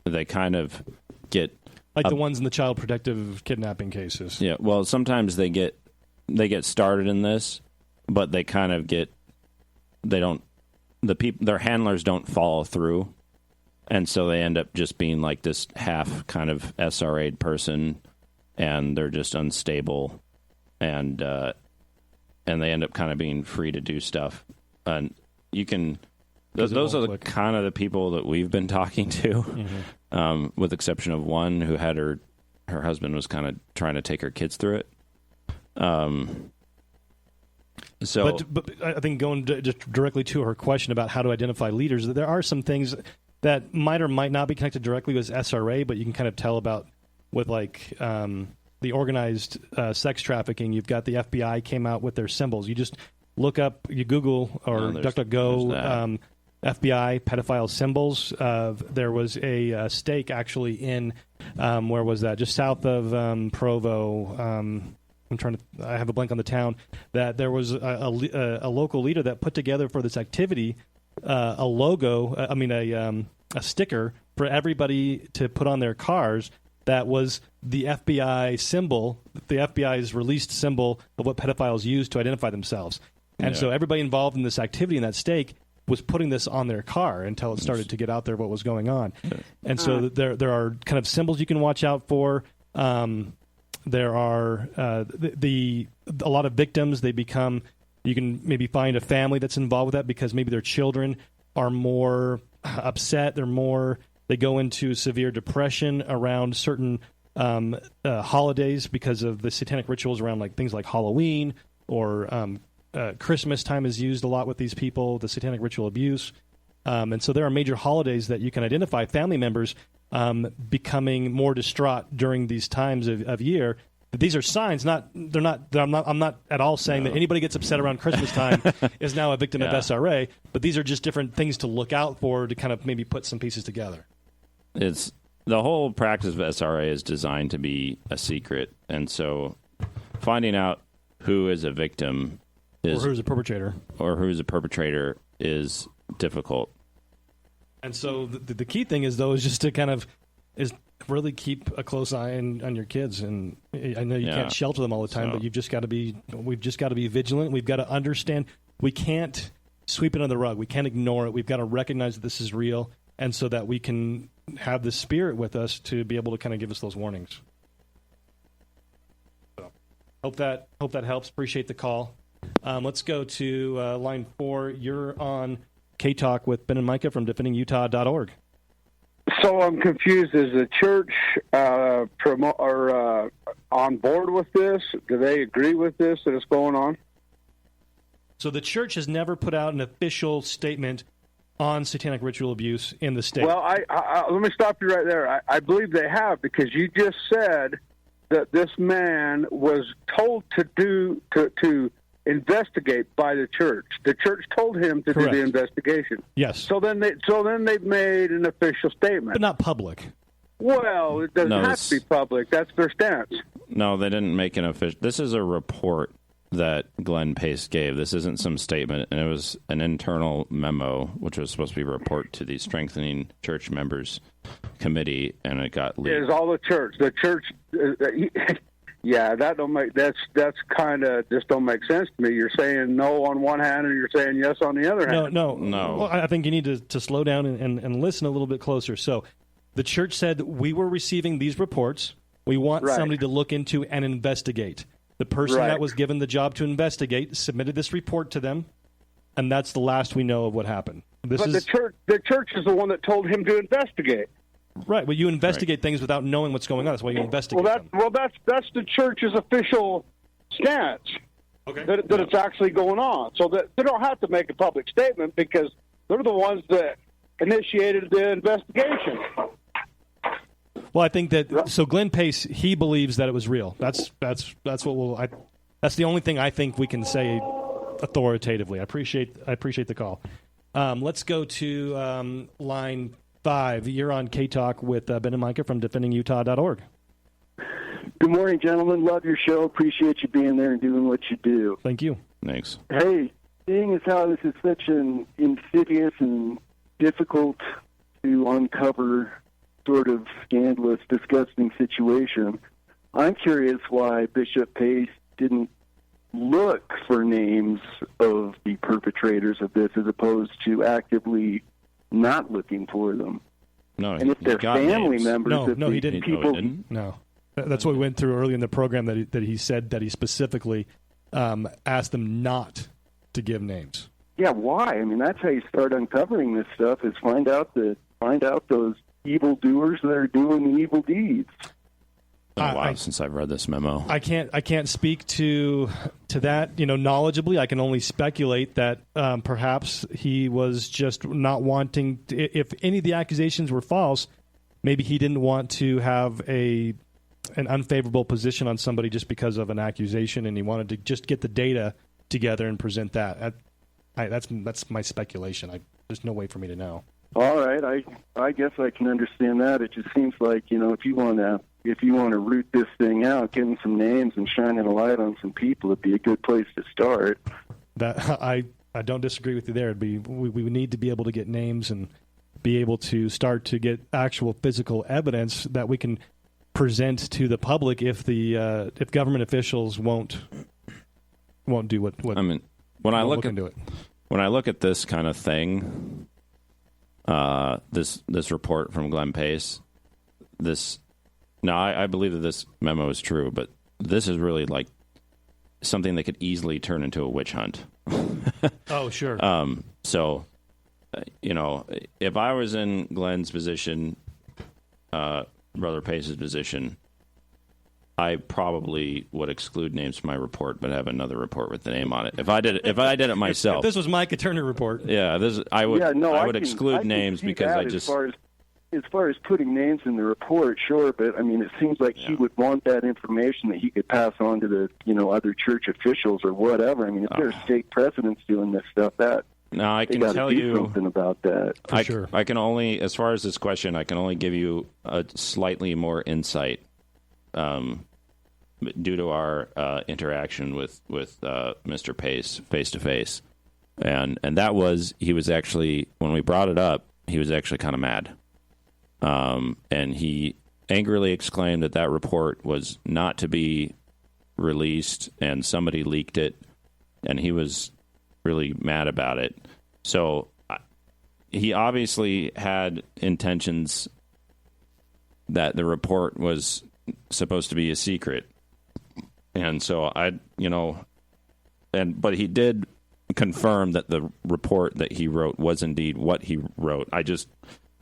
[SPEAKER 8] they kind of get
[SPEAKER 4] the ones in the child protective kidnapping cases.
[SPEAKER 8] Yeah, well, sometimes they get started in this, but they kind of their handlers don't follow through, and so they end up just being like this half kind of SRA'd person, and they're just unstable, and they end up kind of being free to do stuff. And you can those are the kind of the people that we've been talking to, with the exception of one who had her husband was kind of trying to take her kids through it. But
[SPEAKER 4] I think going just directly to her question about how to identify leaders, there are some things that might or might not be connected directly with SRA, but you can kind of tell about with the organized sex trafficking. You've got the FBI came out with their symbols. You just look up, you Google or DuckDuckGo FBI pedophile symbols. There was a stake actually in where was that? Just south of Provo. I have a blank on the town. That there was a local leader that put together for this activity a logo. A sticker for everybody to put on their cars. That was the FBI symbol, the FBI's released symbol of what pedophiles use to identify themselves. And so everybody involved in this activity in that stake was putting this on their car until it started to get out there what was going on. And so there are kind of symbols you can watch out for. There are a lot of victims. They become. You can maybe find a family that's involved with that because maybe their children are more upset. They go into severe depression around certain holidays because of the satanic rituals around things like Halloween or Christmas time is used a lot with these people. The satanic ritual abuse, and so there are major holidays that you can identify family members becoming more distraught during these times of year. These are signs. I'm not at all saying that anybody gets upset around Christmas time is now a victim of SRA. But these are just different things to look out for to kind of maybe put some pieces together.
[SPEAKER 8] It's the whole practice of SRA is designed to be a secret, and so finding out who is a victim or who's a perpetrator is difficult.
[SPEAKER 4] And so the key thing is just to kind of really keep a close eye on your kids. And I know you can't shelter them all the time, but we've just got to be vigilant. We've got to understand we can't sweep it under the rug. We can't ignore it. We've got to recognize that this is real, and so that we can have the spirit with us to be able to kind of give us those warnings. So hope that helps. Appreciate the call. Let's go to line 4. You're on K-Talk with Ben and Micah from defendingutah.org.
[SPEAKER 13] So I'm confused. Is the church on board with this? Do they agree with this that is going on?
[SPEAKER 4] So the church has never put out an official statement on satanic ritual abuse in the state.
[SPEAKER 13] Well, let me stop you right there. I believe they have, because you just said that this man was told to investigate by the church. The church told him to
[SPEAKER 4] Correct.
[SPEAKER 13] do the investigation.
[SPEAKER 4] Yes.
[SPEAKER 13] So then they've made an official statement,
[SPEAKER 4] but not public.
[SPEAKER 13] Well, it doesn't have to be public. That's their stance.
[SPEAKER 8] No, they didn't make an official. This is a report that Glenn Pace gave. This isn't some statement, and it was an internal memo, which was supposed to be a report to the Strengthening Church Members Committee, and it got leaked.
[SPEAKER 13] It is all the church. The church, Yeah, that's kind of just don't make sense to me. You're saying no on one hand, and you're saying yes on the other hand.
[SPEAKER 4] No. Well, I think you need to slow down and listen a little bit closer. So, the church said we were receiving these reports. We want somebody to look into and investigate. The person that was given the job to investigate submitted this report to them, and that's the last we know of what happened.
[SPEAKER 13] The church is the one that told him to investigate.
[SPEAKER 4] Right. Well, you investigate things without knowing what's going on. That's why you investigate them.
[SPEAKER 13] That's the church's official stance.
[SPEAKER 4] Okay.
[SPEAKER 13] That it's actually going on. So that they don't have to make a public statement because they're the ones that initiated the investigation.
[SPEAKER 4] Well, I think that so Glenn Pace, he believes that it was real. That's that's the only thing I think we can say authoritatively. I appreciate the call. Let's go to line 5. You're on K-Talk with Ben and Micah from defendingutah.org.
[SPEAKER 14] Good morning, gentlemen. Love your show. Appreciate you being there and doing what you do.
[SPEAKER 4] Thank you.
[SPEAKER 8] Thanks.
[SPEAKER 14] Hey, seeing as how this is such an insidious and difficult to uncover sort of scandalous, disgusting situation, I'm curious why Bishop Pace didn't look for names of the perpetrators of this as opposed to actively not looking for them.
[SPEAKER 8] No,
[SPEAKER 14] and if they're family
[SPEAKER 8] names.
[SPEAKER 14] members,
[SPEAKER 4] no, he didn't. No, that's what we went through early in the program that he said that he specifically asked them not to give names.
[SPEAKER 14] Yeah, why? I mean, that's how you start uncovering this stuff: is find out those evildoers that are doing the evil deeds.
[SPEAKER 8] It's been a while since I've read this memo.
[SPEAKER 4] I can't speak to that, knowledgeably. I can only speculate that perhaps he was just not wanting to, if any of the accusations were false, maybe he didn't want to have an unfavorable position on somebody just because of an accusation, and he wanted to just get the data together and present that. That's my speculation. There's no way for me to know.
[SPEAKER 14] All right, I guess I can understand that. It just seems like, if you want to root this thing out, getting some names and shining a light on some people would be a good place to start.
[SPEAKER 4] That I don't disagree with you there. We need to be able to get names and be able to start to get actual physical evidence that we can present to the public if government officials won't do what
[SPEAKER 8] I mean. When I look at this kind of thing, this report from Glenn Pace, I believe that this memo is true, but this is really like something that could easily turn into a witch hunt.
[SPEAKER 4] Oh, sure.
[SPEAKER 8] So, if I was in Glenn's position, Brother Pace's position, I probably would exclude names from my report, but have another report with the name on it. If I did it myself,
[SPEAKER 4] if this was Micah Turner report.
[SPEAKER 8] Yeah, I would exclude names because I just.
[SPEAKER 14] As far as putting names in the report, sure, but I mean, it seems like he would want that information that he could pass on to the other church officials or whatever. I mean, if there's state presidents doing this stuff,
[SPEAKER 8] I can tell you
[SPEAKER 14] something about that.
[SPEAKER 8] Sure. I can only, as far as this question, I can only give you a slightly more insight, due to our interaction with Mr. Pace face to face, and that was he was actually, when we brought it up, he was actually kind of mad. And he angrily exclaimed that report was not to be released and somebody leaked it, and he was really mad about it. So he obviously had intentions that the report was supposed to be a secret. And so but he did confirm that the report that he wrote was indeed what he wrote. I just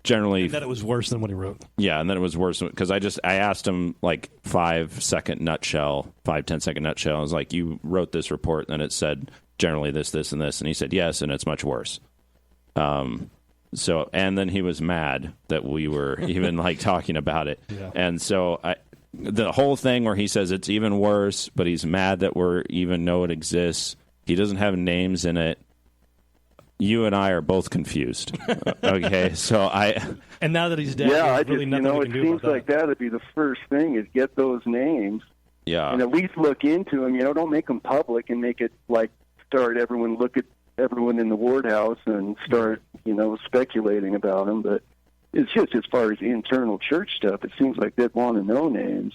[SPEAKER 8] generally...
[SPEAKER 4] And that it was worse than what he wrote.
[SPEAKER 8] Yeah, and then it was worse because I asked him like 5-10 second nutshell. I was like, you wrote this report and it said generally this, and this. And he said, yes, and it's much worse. So, and then he was mad that we were even like talking about it. Yeah. And so the whole thing where he says it's even worse, but he's mad that we even know it exists. He doesn't have names in it. You and I are both confused. Okay, so
[SPEAKER 14] and
[SPEAKER 4] now that he's dead, really nothing we can do
[SPEAKER 14] it seems like that'd be the first thing is get those names.
[SPEAKER 8] Yeah,
[SPEAKER 14] and at least look into them. Don't make them public and make it like start look at everyone in the ward house and start speculating about them. But it's just as far as internal church stuff, it seems like they'd want to know names.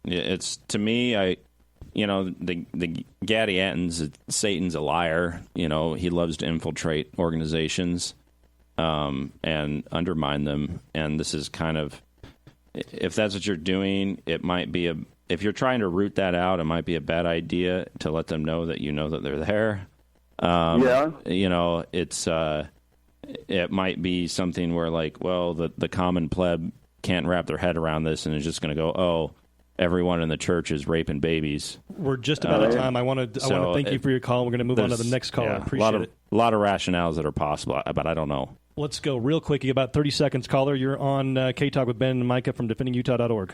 [SPEAKER 8] It's, to me, the Gaddy Attons, Satan's a liar. He loves to infiltrate organizations and undermine them. And this is kind of, if that's what you're doing, it might be if you're trying to root that out, it might be a bad idea to let them know that that they're there. It might be something where, the common pleb can't wrap their head around this and is just going to go, oh, everyone in the church is raping babies.
[SPEAKER 4] We're just about out of time. I want to thank you for your call. We're going to move on to the next call. I appreciate it.
[SPEAKER 8] A lot of rationales that are possible, but I don't know.
[SPEAKER 4] Let's go real quick. You got about 30 seconds, caller. You're on K-Talk with Ben and Micah from DefendingUtah.org.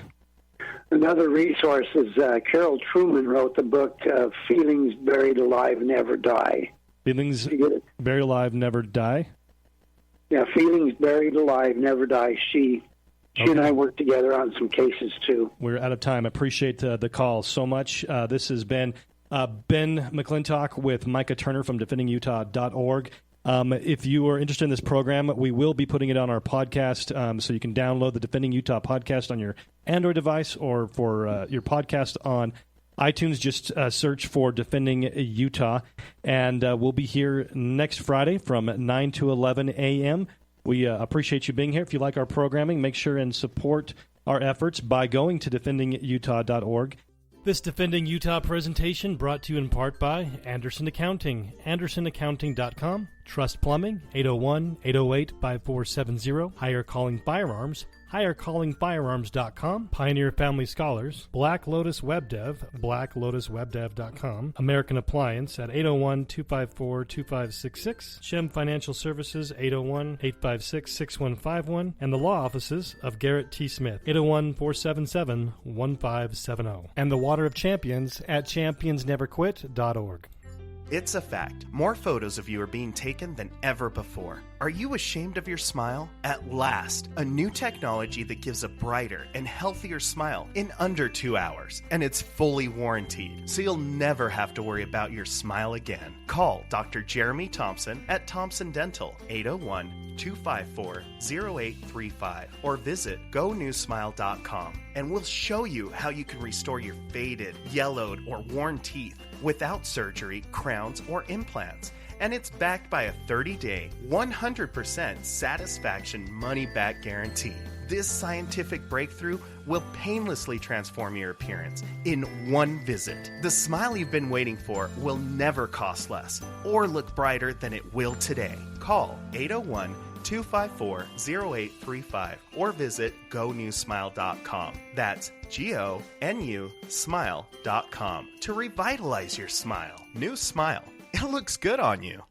[SPEAKER 9] Another resource is Carol Truman wrote the book Feelings Buried Alive Never Die.
[SPEAKER 4] Feelings Buried Alive Never Die?
[SPEAKER 9] Yeah, Feelings Buried Alive Never Die. She and I worked together on some cases, too.
[SPEAKER 4] We're out of time. I appreciate the call so much. This has been Ben McClintock with Micah Turner from DefendingUtah.org. If you are interested in this program, we will be putting it on our podcast, so you can download the Defending Utah podcast on your Android device, or for your podcast on iTunes, just search for Defending Utah. And we'll be here next Friday from 9 to 11 a.m. We appreciate you being here. If you like our programming, make sure and support our efforts by going to DefendingUtah.org.
[SPEAKER 5] This Defending Utah presentation brought to you in part by Anderson Accounting, AndersonAccounting.com, Trust Plumbing, 801-808-5470, Higher Calling Firearms, HigherCallingFirearms.com, Pioneer Family Scholars, Black Lotus Web Dev, BlackLotusWebDev.com, American Appliance at 801-254-2566, Shem Financial Services, 801-856-6151, and the law offices of Garrett T. Smith, 801-477-1570, and the Water of Champions at championsneverquit.org.
[SPEAKER 6] It's a fact. More photos of you are being taken than ever before. Are you ashamed of your smile? At last, a new technology that gives a brighter and healthier smile in under 2 hours. And it's fully warranted, so you'll never have to worry about your smile again. Call Dr. Jeremy Thompson at Thompson Dental, 801-254-0835, or visit GoNewSmile.com, and we'll show you how you can restore your faded, yellowed, or worn teeth without surgery, crowns, or implants. And it's backed by a 30-day, 100% satisfaction money-back guarantee. This scientific breakthrough will painlessly transform your appearance in one visit. The smile you've been waiting for will never cost less or look brighter than it will today. Call 801-254-0835 or visit GoNewSmile.com. That's GONU Smile.com to revitalize your smile. New smile. It looks good on you.